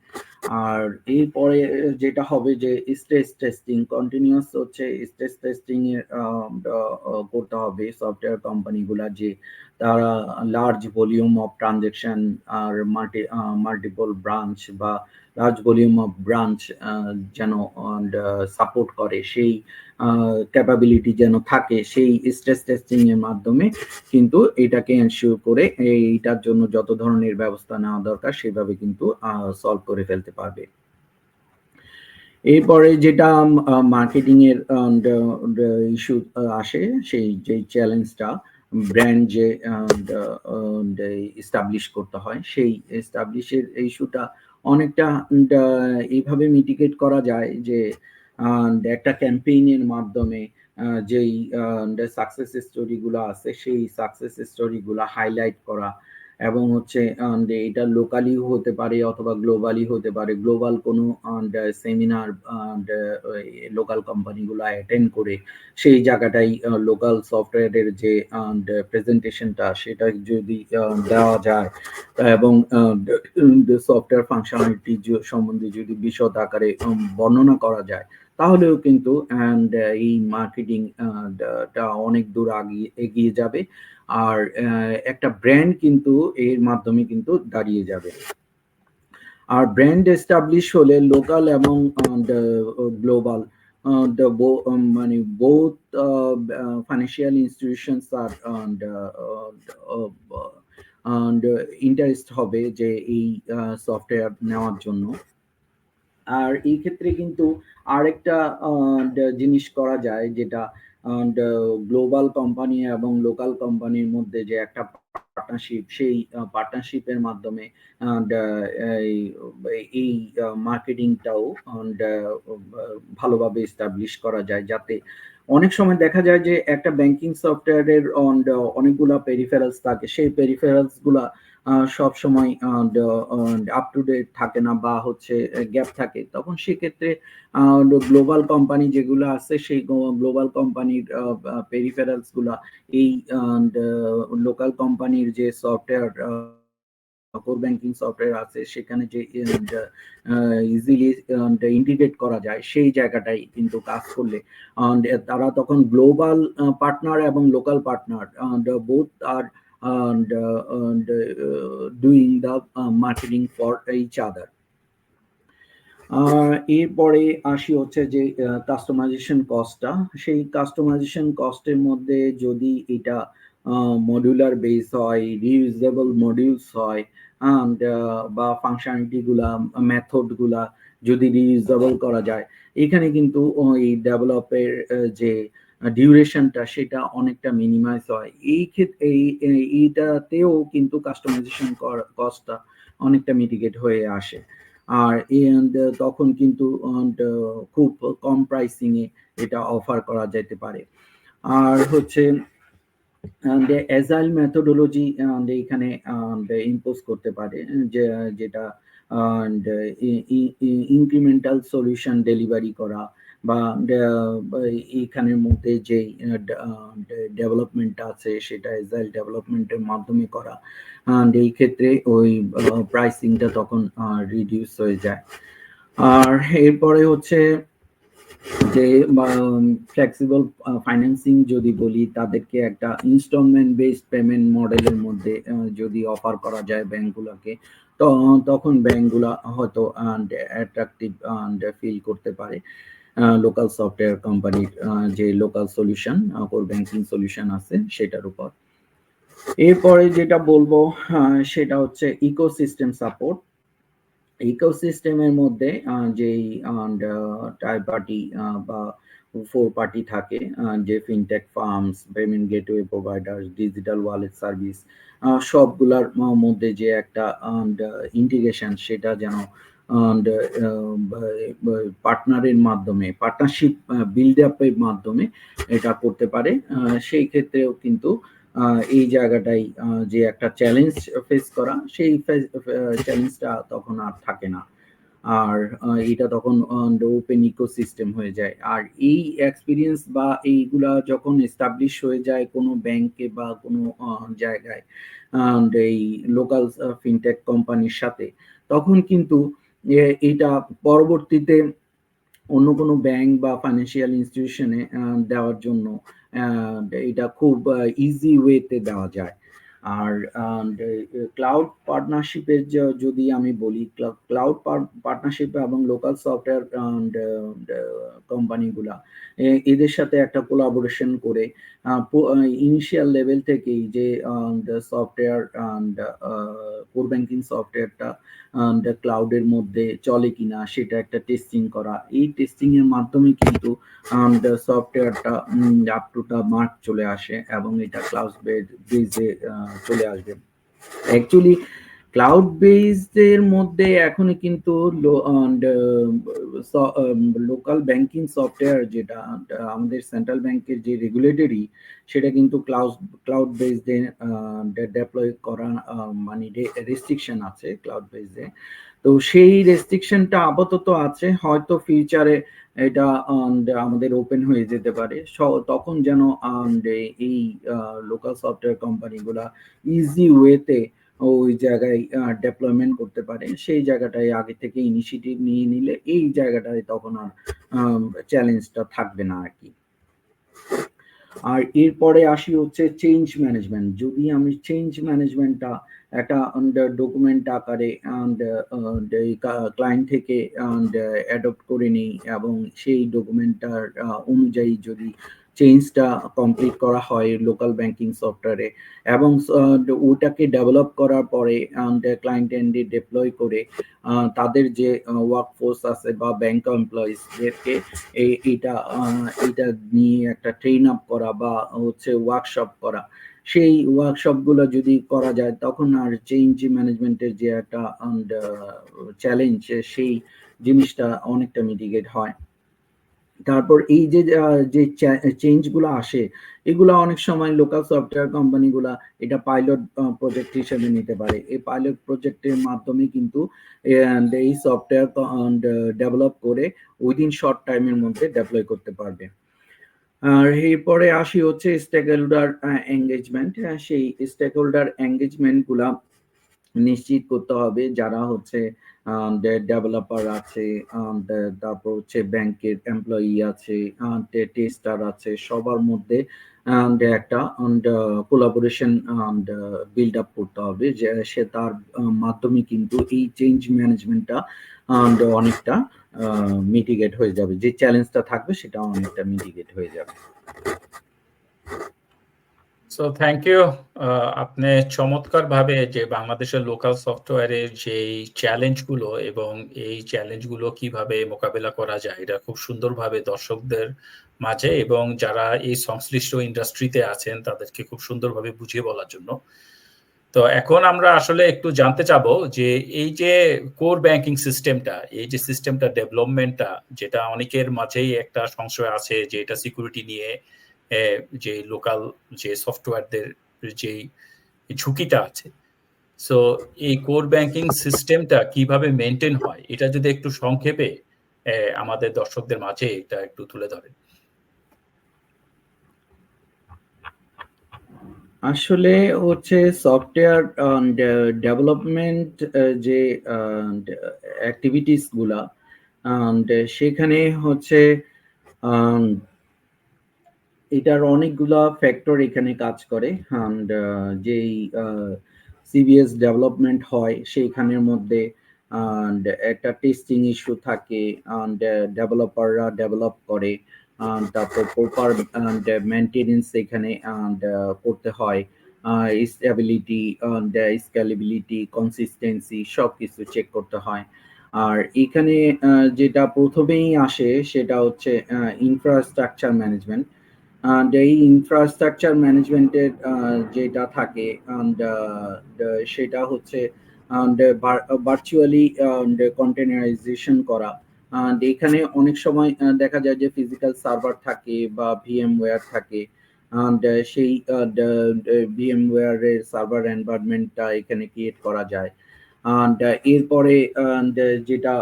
আর এরপরে যেটা হবে যে স্ট্রেস টেস্টিং, কন্টিনিউয়াস হচ্ছে স্ট্রেস টেস্টিং এর করতে হবে সফটওয়্যার কোম্পানিগুলা, যে তারা লার্জ ভলিউম অফ ট্রানজেকশন আর মাল্টিপল ব্রাঞ্চ বা লার্জ ভলিউম অফ ব্রাঞ্চ যেন সাপোর্ট করে, সেই ক্যাপাবিলিটি যেন থাকে, সেই স্ট্রেস টেস্টিং এর মাধ্যমে কিন্তু এটাকে এনশিওর করে এইটার জন্য যত ধরনের ব্যবস্থা নেওয়া দরকার সেভাবে কিন্তু সলভ করে ফেলতে পারবে। এরপরে যেটা মার্কেটিং এর ইস্যু আসে, সেই যে চ্যালেঞ্জটা ব্র্যান্ড যে এস্টাবলিশ করতে হয়, সেই এস্টাবলিশের ইস্যুটা অনেকটা এইভাবে মিটিগেট করা যায় যে একটা ক্যাম্পেইনের মাধ্যমে যেই সাকসেস স্টোরি গুলো আছে সেই সাকসেস স্টোরি গুলা হাইলাইট করা, এবং হচ্ছে এটা লোকালি হতে পারে অথবা গ্লোবালি হতে পারে। গ্লোবাল কোনো সেমিনার লোকাল কোম্পানিগুলো অ্যাটেন্ড করে সেই জায়গাটাই লোকাল সফটওয়্যারের যে প্রেজেন্টেশনটা সেটা যদি দেওয়া যায় এবং সফটওয়্যার ফাংশনালিটি সম্বন্ধে যদি বিশদ আকারে বর্ণনা করা যায়, তাহলেও কিন্তু এই মার্কেটিং টা অনেক দূর এগিয়ে যাবে। আর একটা ব্র্যান্ড কিন্তু এর মাধ্যমে কিন্তু দাঁড়িয়ে যাবে। আর ব্র্যান্ড এস্টাবলিশ হলে লোকাল এবং গ্লোবাল মানে বোথ ফাইন্যান্সিয়াল ইনস্টিটিউশনস আর ইন্টারেস্ট হবে যে এই সফটওয়্যার নেওয়ার জন্য। আর এই ক্ষেত্রে কিন্তু আরেকটা জিনিস করা যায়, যেটা গ্লোবাল কোম্পানি এবং লোকাল কোম্পানির মধ্যে যে একটা পার্টনারশিপ, সেই পার্টনারশিপের মাধ্যমে এই মার্কেটিংটাও ভালোভাবে এস্টাবলিশ করা যায়, যাতে অনেক সময় দেখা যায় যে একটা ব্যাংকিং সফটওয়্যারের অনেকগুলা পেরিফেরালস থাকে, সেই পেরিফেরালস গুলা সব সময় আপ টু ডেট থাকে না বা হচ্ছে গ্যাপ থাকে। তখন সেক্ষেত্রে গ্লোবাল কোম্পানি যেগুলো আছে সেই গ্লোবাল কোম্পানির পেরিফেরালস গুলা এই লোকাল কোম্পানির যে সফটওয়্যার কোর ব্যাংকিং সফটওয়্যার আছে সেখানে যে ইজিলি ইন্টিগ্রেট করা যায়, সেই জায়গাটাই কিন্তু কাজ করলে তারা তখন গ্লোবাল পার্টনার এবং লোকাল পার্টনার বোথ আর doing the marketing for each other. এরপরে আসি হচ্ছে যে কাস্টমাইজেশন কস্টটা। সেই কাস্টমাইজেশন কস্টের মধ্যে যদি এটা মডিউলার বেস হয়, রিউজেবল মডিউলস হয়, বা ফাংশনালিটি গুলা, মেথড গুলা যদি রিউজেবল করা যায়, এখানে কিন্তু এই ডেভেলপের যে ডিউরেশনটা সেটা অনেকটা মিনিমাইজ হয়। এই ক্ষেত্রে এইটাতেও কিন্তু কাস্টমাইজেশন কস্টটা অনেকটা মিটিগেট হয়ে আসে। আর তখন কিন্তু খুব কম প্রাইসিং এ এটা অফার করা যেতে পারে। আর হচ্ছে অ্যাজাইল মেথোডোলজি এখানে ইম্পোজ করতে পারে, যেটা ইনক্রিমেন্টাল সলিউশন ডেলিভারি করা, বা এইখানের মধ্যে যে ডেভেলপমেন্ট আছে সেটা অ্যাজাইল ডেভেলপমেন্টের মাধ্যমে করা। এই ক্ষেত্রে ওই প্রাইসিংটা তখন রিডিউস হয়ে যায়। আর এরপরে হচ্ছে যে ফ্লেক্সিবল ফাইন্যান্সিং যদি বলি, তাদেরকে একটা ইনস্টলমেন্ট বেসড পেমেন্ট মডেলের মধ্যে যদি অফার করা যায় ব্যাংকগুলোকে, তো তখন ব্যাংকগুলা হয়তো অ্যাট্রাকটিভ ফিল করতে পারে লোকাল সফটওয়্যার কোম্পানির যে local solution, core banking solution আছে সেটার উপর। এরপরে যেটা বলবো সেটা হচ্ছে ইকোসিস্টেম সাপোর্ট। ইকোসিস্টেমের মধ্যে যেই টাই পার্টি বা 4 পার্টি থাকে, যে fintech firms, payment gateway provider, digital wallet service, সবগুলার মধ্যে যে একটা ইন্টিগ্রেশন, সেটা যেন পার্টনারের মাধ্যমে, পার্টনারশিপ বিল্ড আপের মাধ্যমে এটা করতে পারে। সেই ক্ষেত্রেও কিন্তু এই জায়গাটাই যে একটা চ্যালেঞ্জ ফেস করা, সেই চ্যালেঞ্জটা তখন আর থাকে না। আর এটা তখন ওপেন ইকোসিস্টেম হয়ে যায়। আর এই এক্সপিরিয়েন্স বা এইগুলা যখন এস্টাবলিশ হয়ে যায় কোনো ব্যাংকে বা কোনো জায়গায় এই লোকাল ফিনটেক কোম্পানির সাথে, তখন কিন্তু এটা পরবর্তীতে অন্য কোনো ব্যাংক বা ফাইন্যান্সিয়াল ইনস্টিটিউশনে দেওয়ার জন্য এটা খুব ইজি ওয়েতে দেওয়া যায়। আর ক্লাউড পার্টনারশিপের যদি আমি বলি, ক্লাউড পার্টনারশিপ এবং লোকাল সফটওয়্যার কোম্পানিগুলা এদের সাথে একটা কোলাবোরেশন করে ইনিশিয়াল লেভেল থেকেই যে সফটওয়্যার কোর ব্যাংকিং সফটওয়্যারটা ক্লাউডের মধ্যে চলে কিনা সেটা একটা টেস্টিং করা। এই টেস্টিং এর মাধ্যমে কিন্তু সফটওয়্যারটা আপ টু দা মার্ক চলে আসে এবং এটা ক্লাউড বেসে চলে আসবে। অ্যাকচুয়ালি ক্লাউড বেসড এর মধ্যে এখন কিন্তু লোকাল ব্যাংকিং সফটওয়্যার, যেটা আমাদের সেন্ট্রাল ব্যাংকের যে রেগুলেটরি, সেটা কিন্তু ক্লাউড বেসড ডেপ্লয় করা মানে রেস্ট্রিকশন আছে ক্লাউড বেসডে। তো সেই রেস্ট্রিকশনটা আপাতত আছে, হয়তো ফিউচারে এটা আমাদের ওপেন হয়ে যেতে পারে। তখন যেন এই লোকাল সফটওয়্যার কোম্পানিগুলা ইজি ওয়েতে ওই জায়গায় ডেপ্লয়মেন্ট করতে পারে, সেই জায়গাটায় আগে থেকে ইনিশিয়েটিভ নিয়ে নিলে এই জায়গাটায় তখন আর চ্যালেঞ্জটা থাকবে না আর কি। আর এরপরে আসি হচ্ছে চেঞ্জ ম্যানেজমেন্ট। যদি আমি চেঞ্জ ম্যানেজমেন্টটা একটা ডকুমেন্ট আকারে ক্লায়েন্ট থেকে অ্যাডপ্ট করে নিই এবং সেই ডকুমেন্টটার অনুযায়ী যদি চেঞ্জটা কমপ্লিট করা হয় লোকাল ব্যাংকিং সফটওয়্যারে এবং ওটাকে ডেভেলপ করার পরে ক্লায়েন্ট এন্ডে ডিপ্লয় করে তাদের যে ওয়ার্কফোর্স আছে বা ব্যাংক এমপ্লয়িজদেরকে এটা নিয়ে একটা ট্রেন আপ করা বা হচ্ছে ওয়ার্কশপ করা, সেই ওয়ার্কশপগুলো যদি করা যায় তখন আর চেঞ্জ ম্যানেজমেন্টের যে একটা চ্যালেঞ্জ সেই জিনিসটা অনেকটা মিটিগেট হয়। তারপর এই যে চেঞ্জগুলো আসে এগুলো অনেক সময় লোকাল সফটওয়্যার কোম্পানিগুলা এটা পাইলট প্রজেক্ট হিসেবে নিতে পারে। এই পাইলট প্রজেক্টের মাধ্যমে কিন্তু এই সফটওয়্যার ডেভেলপ করে উইদিন শর্ট টাইমের মধ্যে ডেপ্লয় করতে পারবে। আর এরপরে আসি হচ্ছে স্টেক হোল্ডার এঙ্গেজমেন্ট। সেই স্টেক হোল্ডার এঙ্গেজমেন্ট গুলা নিশ্চিত করতে হবে যারা হচ্ছে ডেভেলপার আছে, তারপর হচ্ছে ব্যাংকের এমপ্লয়ি আছে, টেস্টার আছে, সবার মধ্যে একটা কোলাবোরেশন বিল্ড আপ করতে হবে যে সে তার মাধ্যমে কিন্তু এই চেঞ্জ ম্যানেজমেন্টটা অনেকটা মিটিগেট হয়ে যাবে, যে চ্যালেঞ্জটা থাকবে সেটা অনেকটা মিটিগেট হয়ে যাবে। So thank you. আপনি চমৎকার ভাবে যে বাংলাদেশের লোকাল সফটওয়্যারের যে চ্যালেঞ্জগুলো এবং এই চ্যালেঞ্জগুলো কিভাবে মোকাবেলা করা যায় এটা খুব সুন্দরভাবে দর্শকদের মাঝে এবং যারা এই সংশ্লিষ্ট ইন্ডাস্ট্রিতে আছেন তাদেরকে খুব সুন্দরভাবে বুঝিয়ে বলার জন্য। তো এখন আমরা আসলে একটু জানতে চাবো যে এই যে কোর ব্যাংকিং সিস্টেমটা, এই যে সিস্টেমটা ডেভেলপমেন্টটা, যেটা অনেকের মাঝেই একটা সংশয় আছে যে এটা সিকিউরিটি নিয়ে যে লোকাল যে সফটওয়্যারদের যে ঝুঁকিটা আছে, সো এই কোর ব্যাংকিং সিস্টেমটা কিভাবে মেনটেন হয় এটা যদি একটু সংক্ষেপে আমাদের দর্শকদের মাঝে এটা একটু তুলে ধরেন। আসলে হচ্ছে সফটওয়্যার ডেভেলপমেন্ট যে অ্যাক্টিভিটিস গুলা সেখানে হচ্ছে এটার অনেকগুলা ফ্যাক্টর এখানে কাজ করে। যেই সিবিএস ডেভেলপমেন্ট হয় সেইখানের মধ্যে একটা টেস্টিং ইস্যু থাকে, ডেভেলপাররা ডেভেলপ করে, তারপর প্রপার মেনটেনেন্স এখানে করতে হয়, স্টেবিলিটি, স্কেলেবিলিটি, কনসিস্টেন্সি সবকিছু চেক করতে হয়। আর এখানে যেটা প্রথমেই আসে সেটা হচ্ছে ইনফ্রাস্ট্রাকচার ম্যানেজমেন্ট। এই ইনফ্রাস্ট্রাকচার ম্যানেজমেন্টের যেটা থাকে সেটা হচ্ছে ভার্চুয়ালি কন্টেনারাইজেশন করা। এখানে অনেক সময় দেখা যায় যে ফিজিক্যাল সার্ভার থাকে বা ভিএমওয়্যার থাকে, সেই ভিএমওয়্যারের সার্ভার এনভায়রনমেন্টটা এখানে ক্রিয়েট করা যায়। এরপরে যেটা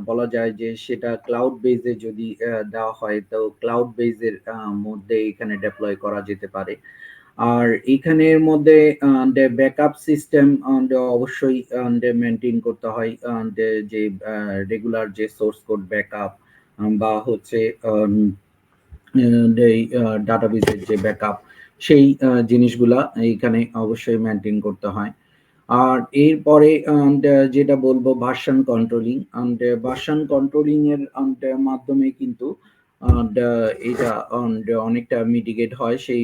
বলা যায় যে সেটা ক্লাউড বেজে যদি দেওয়া হয় তো ক্লাউড বেজের মধ্যে এখানে ডেপ্লয় করা যেতে পারে। আর এখানের মধ্যে ব্যাকআপ সিস্টেম অবশ্যই মেনটেন করতে হয়, যে রেগুলার যে সোর্স কোড ব্যাকআপ বা হচ্ছে ডাটাবেসের যে ব্যাকআপ সেই জিনিসগুলা এখানে অবশ্যই মেনটেন করতে হয়। আর এরপরে যেটা বলবো ভার্সন কন্ট্রোলিং। ভার্সন কন্ট্রোলিং এর মাধ্যমে কিন্তু এটা অনেকটা মিটিগেট হয়। সেই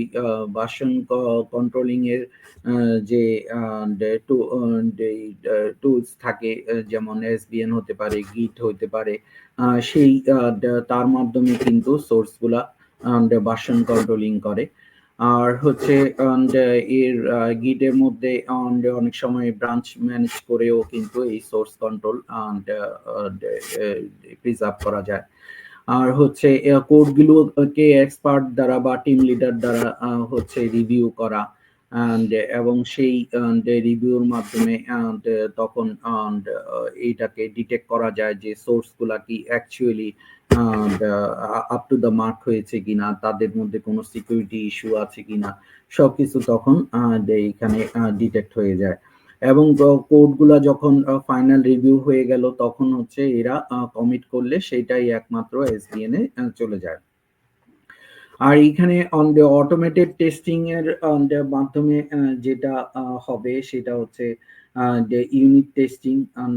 ভার্সন কন্ট্রোলিং এর যে টুলস থাকে যেমন এসবিএন হতে পারে, গিট হতে পারে, সেই তার মাধ্যমে কিন্তু সোর্সগুলা ভার্সন কন্ট্রোলিং করে। আর হচ্ছে এর গিটের মধ্যে অনেক সময় ব্রাঞ্চ ম্যানেজ করেও কিন্তু এই সোর্স কন্ট্রোল প্রিজার্ভ করা যায়। আর হচ্ছে কোডগুলোকে এক্সপার্ট দ্বারা বা টিম লিডার দ্বারা হচ্ছে রিভিউ করা, এবং সেই রিভিউর মাধ্যমে তখন এইটাকে ডিটেক্ট করা যায় যে সোর্সগুলা কি actually up to the mark হয়েছে কিনা, তাদের মধ্যে কোনো সিকিউরিটি ইস্যু আছে কিনা, সবকিছু তখন এখানে ডিটেক্ট হয়ে যায়। এবং কোডগুলা যখন ফাইনাল রিভিউ হয়ে গেল তখন হচ্ছে এরা কমিট করলে সেটাই একমাত্র এসবিএন এ চলে যায়। আর এইখানে অন দ্য অটোমেটেড টেস্টিং এর মাধ্যমে যেটা হবে সেটা হচ্ছে the unit testing and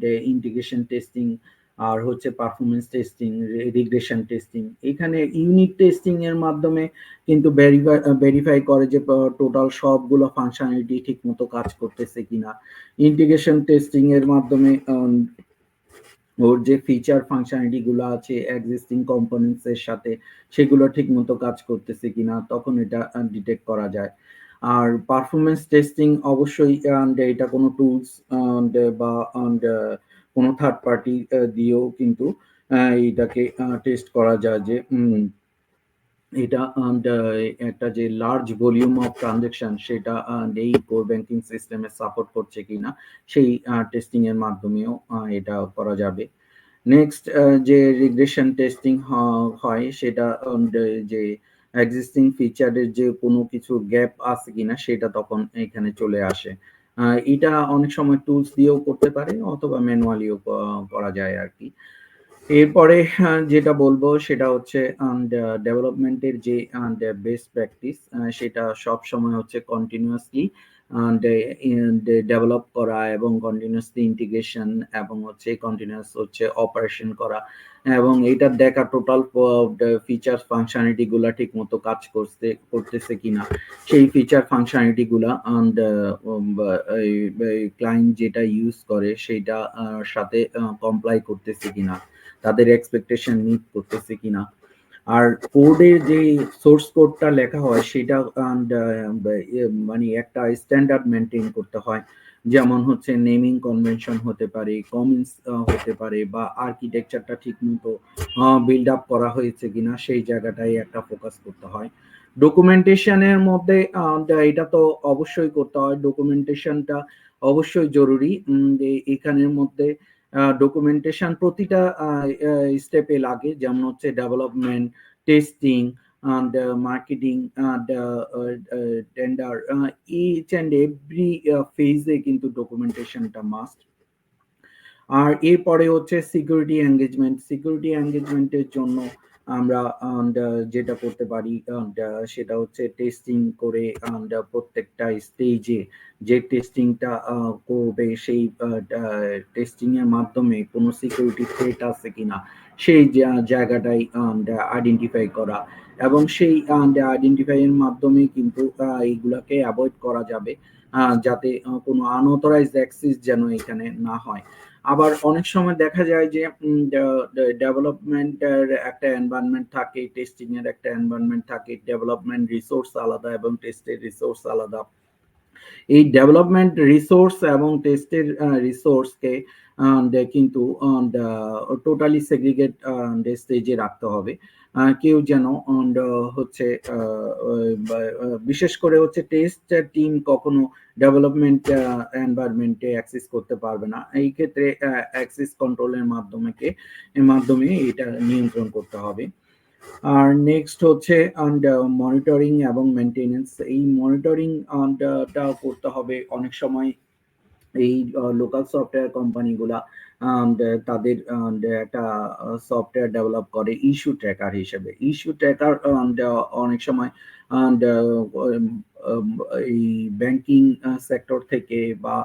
the integration testing, আর হচ্ছে পারফরমেন্স টেস্টিং, রিগ্রেশন টেস্টিং। এখানে ইউনিট টেস্টিং এর মাধ্যমে কিন্তু ভেরিফাই করে যে টোটাল সবগুলো ফাংশনালিটি ঠিক মতো কাজ করতেছে কিনা। ইন্টিগ্রেশন টেস্টিং এর মাধ্যমে ওর যে ফিচার ফাংশনালিটি গুলো আছে এক্সিস্টিং কম্পোনেন্টস এর সাথে সেগুলো ঠিক মতো কাজ করতেছে কিনা, তখন এটা ডিটেক্ট করা যায়। আর পারফরমেন্স টেস্টিং অবশ্যই এটা কোনো টুলস বা কোনো থার্ড পার্টি দিয়েও কিন্তু এটাকে টেস্ট করা যায় যে এটা একটা যে লার্জ ভলিউম অফ ট্রানজেকশন সেটা এই কোর ব্যাংকিং সিস্টেমে সাপোর্ট করছে কিনা, সেই টেস্টিং এর মাধ্যমেও এটা করা যাবে। নেক্সট যে রিগ্রেশন টেস্টিং হয় সেটা যে এক্সিস্টিং ফিচারের যে কোনো কিছু গ্যাপ আছে কিনা সেটা তখন এখানে চলে আসে। এটা অনেক সময় টুলস দিয়েও করতে পারে অথবা ম্যানুয়ালিও করা যায় আর কি। এরপরে যেটা বলবো সেটা হচ্ছে ডেভেলপমেন্টের যে বেস্ট প্র্যাকটিস, সেটা সব সময় হচ্ছে কন্টিনিউয়াসলি ডেভেলপ করা এবং কন্টিনিউয়াসলি ইন্টিগ্রেশন এবং হচ্ছে কন্টিনিউয়াস হচ্ছে অপারেশন করা, এবং এটা দেখা টোটাল ফিচার ফাংশনালিটি গুলা ঠিক মতো কাজ করতেছে কিনা, সেই ফিচার ফাংশনালিটি গুলা ক্লায়েন্ট যেটা ইউজ করে সেইটা সাথে কমপ্লাই করতেছে কিনা, তাদের এক্সপেকটেশন মিট করতেছে কিনা। আর কোডের যে সোর্স কোডটা লেখা হয় সেটা মানে একটা স্ট্যান্ডার্ড মেনটেন করতে হয়, যেমন হচ্ছে নেমিং কনভেনশন হতে পারে, কমেন্টস হতে পারে, বা আর্কিটেকচারটা ঠিক মতো বিল্ড আপ করা হয়েছে কিনা সেই জায়গাটাই একটা ফোকাস করতে হয়। ডকুমেন্টেশনের মধ্যে এটা তো অবশ্যই করতে হয়, ডকুমেন্টেশনটা অবশ্যই জরুরি। এখানের মধ্যে ডকুমেন্টেশন প্রতিটা স্টেপে লাগে, যেমন হচ্ছে development, testing, marketing, tender, each and every ফেজে কিন্তু ডকুমেন্টেশনটা মাস্ট। আর এরপরে হচ্ছে সিকিউরিটি এঙ্গেজমেন্ট। সিকিউরিটি এঙ্গেজমেন্টের জন্য আমরা যেটা করতে পারি সেটা হচ্ছে টেস্টিং করে প্রত্যেকটা স্টেজে যে টেস্টিংটা করবে সেই টেস্টিং এর মাধ্যমে কোনো সিকিউরিটি থ্রেট আছে কিনা সেই জায়গাটাই আইডেন্টিফাই করা, এবং সেই আইডেন্টিফাই এর মাধ্যমে কিন্তু এইগুলাকে অ্যাভয়েড করা যাবে, যাতে কোনো আনঅথরাইজড অ্যাক্সেস যেন এখানে না হয়। আবার অনেক সময় দেখা যায় যে ডেভেলপমেন্টের একটা এনভায়রনমেন্ট থাকে, টেস্টিং এর একটা এনভায়রনমেন্ট থাকে, ডেভেলপমেন্ট রিসোর্স আলাদা এবং টেস্টের রিসোর্স আলাদা। এই ডেভেলপমেন্ট রিসোর্স এবং টেস্টের রিসোর্সকে কিন্তু টোটালি সেগ্রিগেট স্টেজে রাখতে হবে। কেউ যেন হচ্ছে বিশেষ করে হচ্ছে টেস্ট টিম কখনো ডেভেলপমেন্ট এনভায়রনমেন্টে অ্যাক্সেস করতে পারবে না, এই ক্ষেত্রে অ্যাক্সেস কন্ট্রোলের মাধ্যমে এটা নিয়ন্ত্রণ করতে হবে। আর নেক্সট হচ্ছে মনিটরিং এবং মেনটেনেন্স। এই মনিটরিং টা করতে হবে অনেক সময় এই লোকাল সফটওয়্যার কোম্পানিগুলা তাদের একটা সফটওয়্যার ডেভেলপ করে ইস্যু ট্র্যাকার হিসেবে। ইস্যু ট্র্যাকার অনেক সময় এই ব্যাংকিং সেক্টর থেকে বা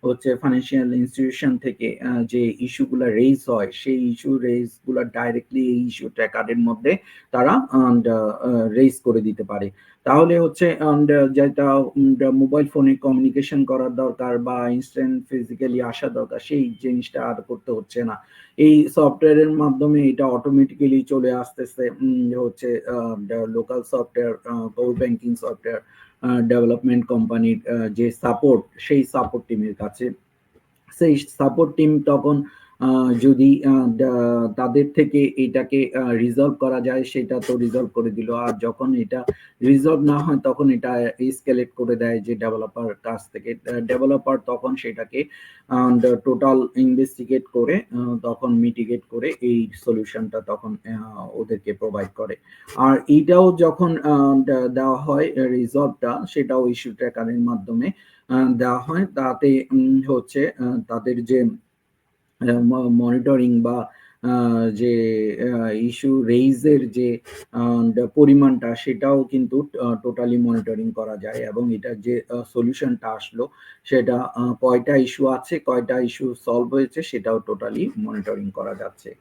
হচ্ছে ফাইন্যান্সিয়াল ইনস্টিটিউশন থেকে যে ইস্যুগুলো রেজ হয় সেই ইস্যু রেজ গুলো ডাইরেক্টলি এই ইস্যু ট্র্যাকারের মধ্যে তারা রেজ করে দিতে পারে। তাহলে হচ্ছে যেটা মোবাইল ফোনে কমিউনিকেশন করার দরকার বা ইনস্ট্যান্ট ফিজিক্যালি আসা দরকার সেই জিনিসটা আর করতে হচ্ছে না, এই সফটওয়্যারের মাধ্যমে এটা অটোমেটিক্যালি চলে আসতেছে হচ্ছে local software, core banking software development কোম্পানির যে সাপোর্ট সেই সাপোর্ট টিমের কাছে। সেই সাপোর্ট টিম তখন যদি তাদের থেকে এটাকে রিজলভ করা যায় সেটা তো রিজলভ করে দিল, আর যখন এটা রিজলভ না হয় তখন এটা এসকেলেট করে দেয় যে ডেভেলপার কাছ থেকে। ডেভেলপার তখন সেটাকে টোটাল ইনভেস্টিগেট করে তখন মিটিগেট করে এই সলিউশনটা তখন ওদেরকে প্রোভাইড করে। আর এইটাও যখন দেওয়া হয় রিজলভটা, সেটাও ইস্যু ট্র্যাকারের মাধ্যমে দেওয়া হয়, তাতে হচ্ছে তাদের যে মনিটরিং বা যে ইস্যু রেইজের যে পরিমাণটা সেটাও কিন্তু টোটালি মনিটরিং করা যায়, এবং এটার যে সলিউশনটা আসলো সেটা কয়টা ইস্যু আছে, কয়টা ইস্যু সলভ হয়েছে সেটাও টোটালি মনিটরিং করা যাচ্ছে।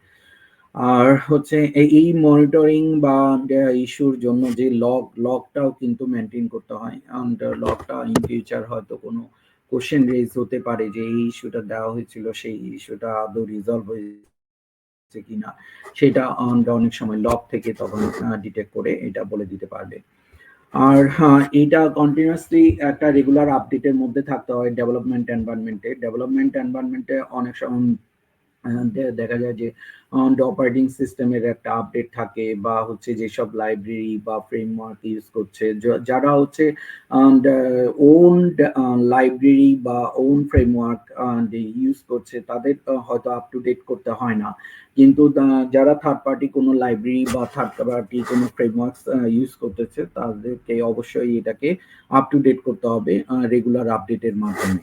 আর হচ্ছে এই মনিটরিং বা ইস্যুর জন্য যে লগটাও কিন্তু মেনটেন করতে হয়, and লগটা ইন ফিউচার হয়তো কোনো কোশ্চেন রেজ হতে পারে যে এই ইস্যুটা দেওয়া হয়েছিল, সেই ইস্যুটা আদৌ রিজলভ হয়েছে কিনা, সেটা অনেক সময় লগ থেকে তখন ডিটেক্ট করে এটা বলে দিতে পারবে। আর হ্যাঁ, এটা কন্টিনিউয়াসলি একটা রেগুলার আপডেটের মধ্যে থাকতে হয় ডেভেলপমেন্ট এনভায়রনমেন্টে অনেক সময় দেখা যায় যে অপারেটিং সিস্টেমের একটা আপডেট থাকে, বা হচ্ছে যেসব লাইব্রেরি বা ফ্রেমওয়ার্ক ইউজ করছে, যারা হচ্ছে ওন লাইব্রেরি বা ওন ফ্রেমওয়ার্ক ইউজ করছে তাদের হয়তো আপ টু ডেট করতে হয় না, কিন্তু যারা থার্ড পার্টি কোনো লাইব্রেরি বা থার্ড পার্টি কোনো ফ্রেমওয়ার্ক ইউজ করতেছে তাদেরকে অবশ্যই এটাকে আপ টু ডেট করতে হবে রেগুলার আপডেটের মাধ্যমে।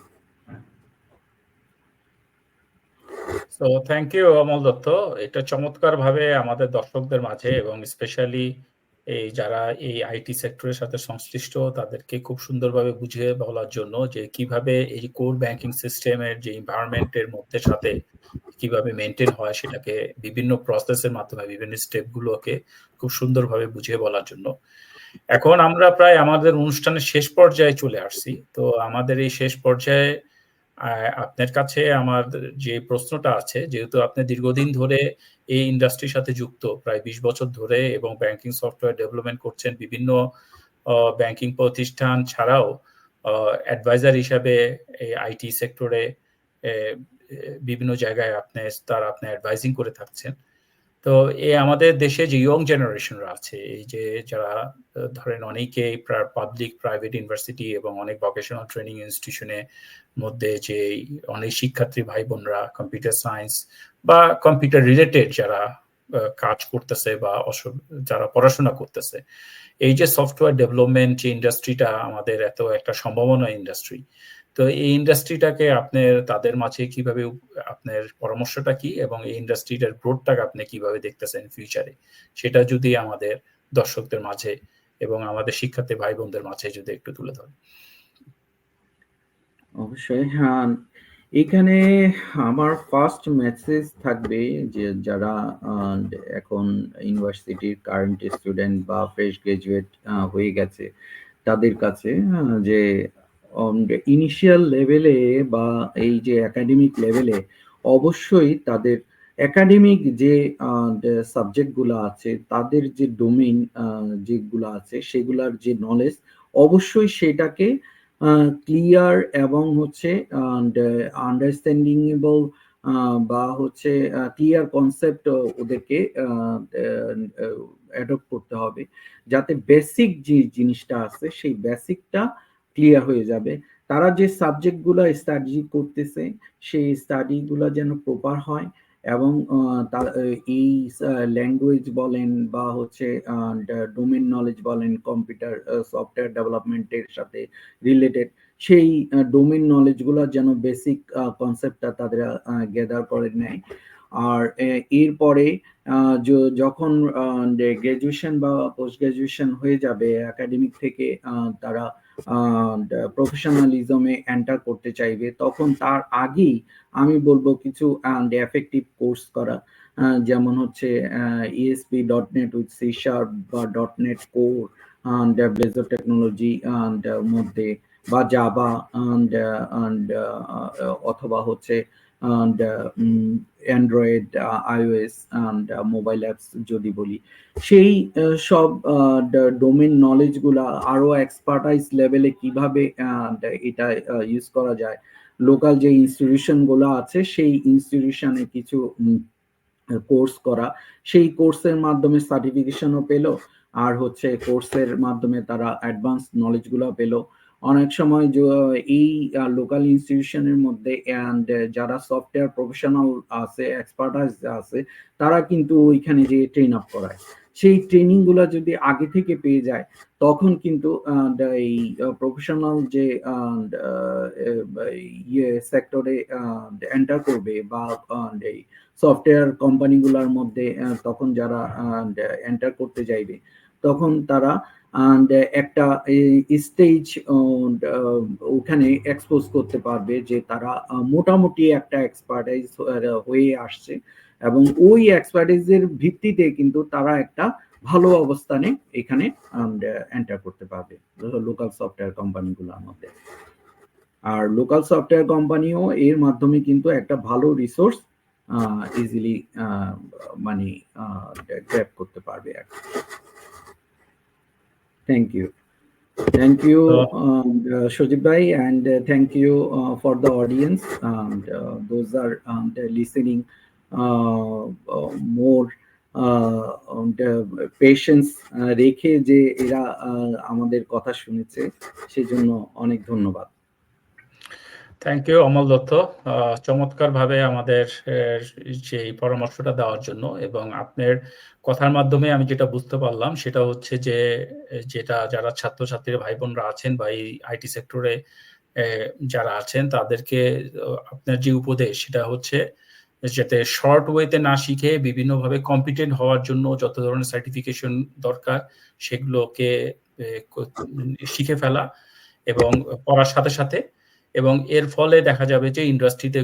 So thank you Amal Dutta, এটা চমৎকার ভাবে আমাদের দর্শকদের মাঝে এবং স্পেশালি এই যারা এই আইটি সেক্টরের সাথে সংশ্লিষ্ট তাদেরকে খুব সুন্দরভাবে বুঝিয়ে বলার জন্য যে কিভাবে এই কোর ব্যাংকিং সিস্টেমের যে এনভায়রনমেন্টের মধ্যে সাথে কিভাবে মেনটেন হয় সেটাকে বিভিন্ন প্রসেসের মাধ্যমে বিভিন্ন স্টেপগুলোকে খুব সুন্দরভাবে বুঝিয়ে বলার জন্য। এখন আমরা প্রায় আমাদের অনুষ্ঠানের শেষ পর্যায়ে চলে আসছি। তো আমাদের এই শেষ পর্যায়ে আপনার কাছে আমার যে প্রশ্নটা আছে, যেহেতু আপনি দীর্ঘদিন ধরে এই ইন্ডাস্ট্রির সাথে যুক্ত প্রায় 20 বছর ধরে এবং ব্যাংকিং সফটওয়্যার ডেভেলপমেন্ট করছেন বিভিন্ন ব্যাংকিং প্রতিষ্ঠান ছাড়াও অ্যাডভাইজার হিসাবে এই আইটি সেক্টরে বিভিন্ন জায়গায় আপনি অ্যাডভাইজিং করে থাকছেন। তো এই আমাদের দেশে যে ইয়ং জেনারেশনরা আছে, এই যে যারা ধরেন অনেকেই পাবলিক প্রাইভেট ইউনিভার্সিটি এবং অনেক ভোকেশনাল ট্রেনিং ইনস্টিটিউশনের মধ্যে যে অনেক শিক্ষার্থী ভাই বোনরা কম্পিউটার সায়েন্স বা কম্পিউটার রিলেটেড যারা কাজ করতেছে বা যারা পড়াশোনা করতেছে, এই যে সফটওয়্যার ডেভেলপমেন্ট যে ইন্ডাস্ট্রিটা আমাদের এত একটা সম্ভাবনা ইন্ডাস্ট্রি, তো এই ইন্ডাস্ট্রিটাকে আপনার তাদের মাঝে কিভাবে আপনার পরামর্শটা কি এবং এই ইন্ডাস্ট্রিটার গ্রোথটাকে আপনি কিভাবে দেখতেছেন ফিউচারে, সেটা যদি আমাদের দর্শকদের মাঝে এবং আমাদের শিক্ষার্থী ভাই বোনদের মাঝে যদি একটু তুলে ধরেন। অবশ্যই হ্যাঁ, এখানে আমার ফার্স্ট মেসেজ থাকবে যে যারা এখন ইউনিভার্সিটির কারেন্ট স্টুডেন্ট বা ফ্রেশ গ্রাজুয়েট হয়ে গেছে তাদের কাছে, যে ইনিশিয়াল লেভেলে বা এই যে একাডেমিক লেভেলে অবশ্যই তাদের একাডেমিক যে সাবজেক্টগুলো আছে, তাদের যে ডোমেইন যেগুলো আছে সেগুলার যে নলেজ, অবশ্যই সেটাকে ক্লিয়ার এবং হচ্ছে আন্ডারস্ট্যান্ডিংয়েবল বা হচ্ছে ক্লিয়ার কনসেপ্ট ওদেরকে অ্যাডপ্ট করতে হবে, যাতে বেসিক যে জিনিসটা আছে সেই বেসিকটা ক্লিয়ার হয়ে যাবে। তারা যে সাবজেক্টগুলো স্টাডি করতেছে সেই স্টাডিগুলো যেন প্রপার হয়, এবং এই ল্যাঙ্গুয়েজ বলেন বা হচ্ছে ডোমেন নলেজ বলেন, কম্পিউটার সফটওয়্যার ডেভেলপমেন্টের সাথে রিলেটেড সেই ডোমেন নলেজগুলো যেন বেসিক কনসেপ্টটা তাদের গ্যাদার করে নেয়। আর এরপরে যখন গ্রাজুয়েশন বা পোস্ট গ্রাজুয়েশন হয়ে যাবে, একাডেমিক থেকে তারা প্রফেশনালিজমে এন্টার করতে চাইবে, তখন তার আগেই আমি বলবো কিছু এফেক্টিভ কোর্স করা, যেমন হচ্ছে ESP.NET উইথ C# বা .NET কোর ব্লেজর টেকনোলজি মধ্যে, বা জাভা অথবা হচ্ছে অ্যান্ড্রয়েড, iOS মোবাইল অ্যাপস যদি বলি, সেই সব ডোমেন নলেজ গুলা আরো এক্সপার্টাইজ লেভেলে কিভাবে এটা ইউজ করা যায়, লোকাল যে ইনস্টিটিউশন গুলো আছে সেই ইনস্টিটিউশনে কিছু কোর্স করা, সেই কোর্সের মাধ্যমে সার্টিফিকেশনও পেলো, আর হচ্ছে কোর্সের মাধ্যমে তারা অ্যাডভান্স নলেজ গুলো পেলো। অনেক সময় এই লোকাল ইনস্টিটিউশনের মধ্যে যারা সফটওয়্যার প্রফেশনাল আছে, এক্সপার্টাইজ আছে, তারা কিন্তু ওইখানে যে ট্রেন আপ করায়, সেই ট্রেনিং গুলা যদি আগে থেকে পেয়ে যায়, তখন কিন্তু এই প্রফেশনাল যে সেক্টরে এন্টার করবে বা এই সফটওয়্যার কোম্পানিগুলোর মধ্যে তখন যারা এন্টার করতে যাইবে, তখন তারা একটা স্টেজ ওখানে এক্সপোজ করতে পারবে যে তারা মোটামুটি একটা এক্সপার্টাইজ হয়ে আসছে, এবং ওই এক্সপার্টাইজের ভিত্তিতে কিন্তু তারা একটা ভালো অবস্থানে এখানে এন্টার করতে পারবে লোকাল সফটওয়্যার কোম্পানিগুলোর মধ্যে। আর লোকাল সফটওয়্যার কোম্পানিও এর মাধ্যমে কিন্তু একটা ভালো রিসোর্স ইজিলি মানে গ্র্যাব করতে পারবে আর কি। Thank you. Thank you, Shojib Bhai, and thank you for the audience. Those are listening more patience রেখে যে এরা আমাদের কথা শুনেছে, সেজন্য অনেক ধন্যবাদ। থ্যাংক ইউ অমল দত্ত, চমৎকার ভাবে আমাদের যে পরামর্শটা দেওয়ার জন্য। এবং আপনার কথার মাধ্যমে আমি যেটা বুঝতে পারলাম সেটা হচ্ছে যে যেটা যারা ছাত্রছাত্রীর ভাই বোনরা আছেন বা এই আইটি সেক্টরে যারা আছেন তাদেরকে আপনার যে উপদেশ সেটা হচ্ছে যাতে শর্ট ওয়েতে না শিখে বিভিন্নভাবে কম্পিটেন্ট হওয়ার জন্য যত ধরনের সার্টিফিকেশন দরকার সেগুলোকে শিখে ফেলা এবং পড়ার সাথে সাথে, এবং এর ফলে দেখা যাবে যে ইন্ডাস্ট্রিতে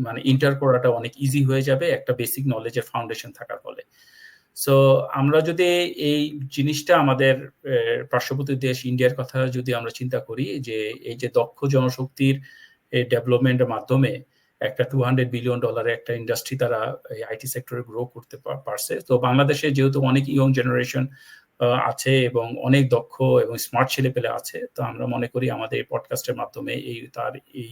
মানে ইন্টার করাটা অনেক ইজি হয়ে যাবে একটা বেসিক নলেজের ফাউন্ডেশন থাকার ফলে। সো আমরা যদি এই জিনিসটা আমাদের পার্শ্ববর্তী দেশ ইন্ডিয়ার কথা যদি আমরা চিন্তা করি, যে এই যে দক্ষ জনশক্তির ডেভেলপমেন্টের মাধ্যমে একটা $200 বিলিয়ন একটা ইন্ডাস্ট্রি তারা আইটি সেক্টরে গ্রো করতে পারছে। তো বাংলাদেশে যেহেতু অনেক ইয়ং জেনারেশন আছে এবং অনেক দক্ষ এবং স্মার্ট ছেলেপেলে আছে, তো আমরা মনে করি আমাদের পডকাস্টের মাধ্যমে এই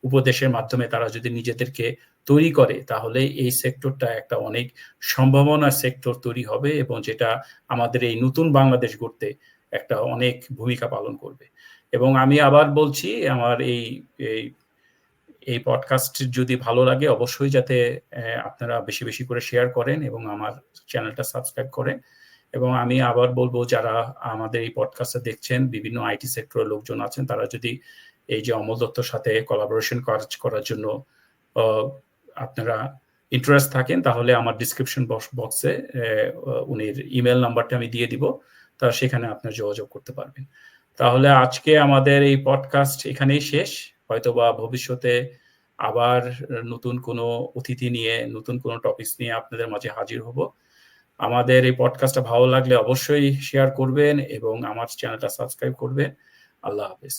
উপদেশের মাধ্যমে তারা যদি নিজেদেরকে তৈরি করে তাহলে এই সেক্টরটা একটা অনেক সম্ভাবনার সেক্টর তৈরি হবে এবং যেটা আমাদের এই নতুন বাংলাদেশ গড়তে একটা অনেক ভূমিকা পালন করবে। এবং আমি আবার বলছি, আমার এই পডকাস্ট যদি ভালো লাগে অবশ্যই যাতে আপনারা বেশি বেশি করে শেয়ার করেন এবং আমার চ্যানেলটা সাবস্ক্রাইব করেন। এবং আমি আবার বলবো, যারা আমাদের এই পডকাস্টে দেখছেন বিভিন্ন আইটি সেক্টরের লোকজন আছেন, তারা যদি এই যে অমল দত্তর সাথে কোলাবোরেশন করার জন্য আপনারা ইন্টারেস্ট থাকেন, তাহলে আমার ডিসক্রিপশন বক্সে উনির ইমেল নাম্বারটা আমি দিয়ে দিব, তা সেখানে আপনারা যোগাযোগ করতে পারবেন। তাহলে আজকে আমাদের এই পডকাস্ট এখানেই শেষ। হয়তোবা ভবিষ্যতে আবার নতুন কোনো অতিথি নিয়ে নতুন কোনো টপিকস নিয়ে আপনাদের মাঝে হাজির হব। আমাদের এই পডকাস্টটা ভালো লাগলে অবশ্যই শেয়ার করবেন এবং আমার চ্যানেলটা সাবস্ক্রাইব করবেন। আল্লাহ হাফেজ।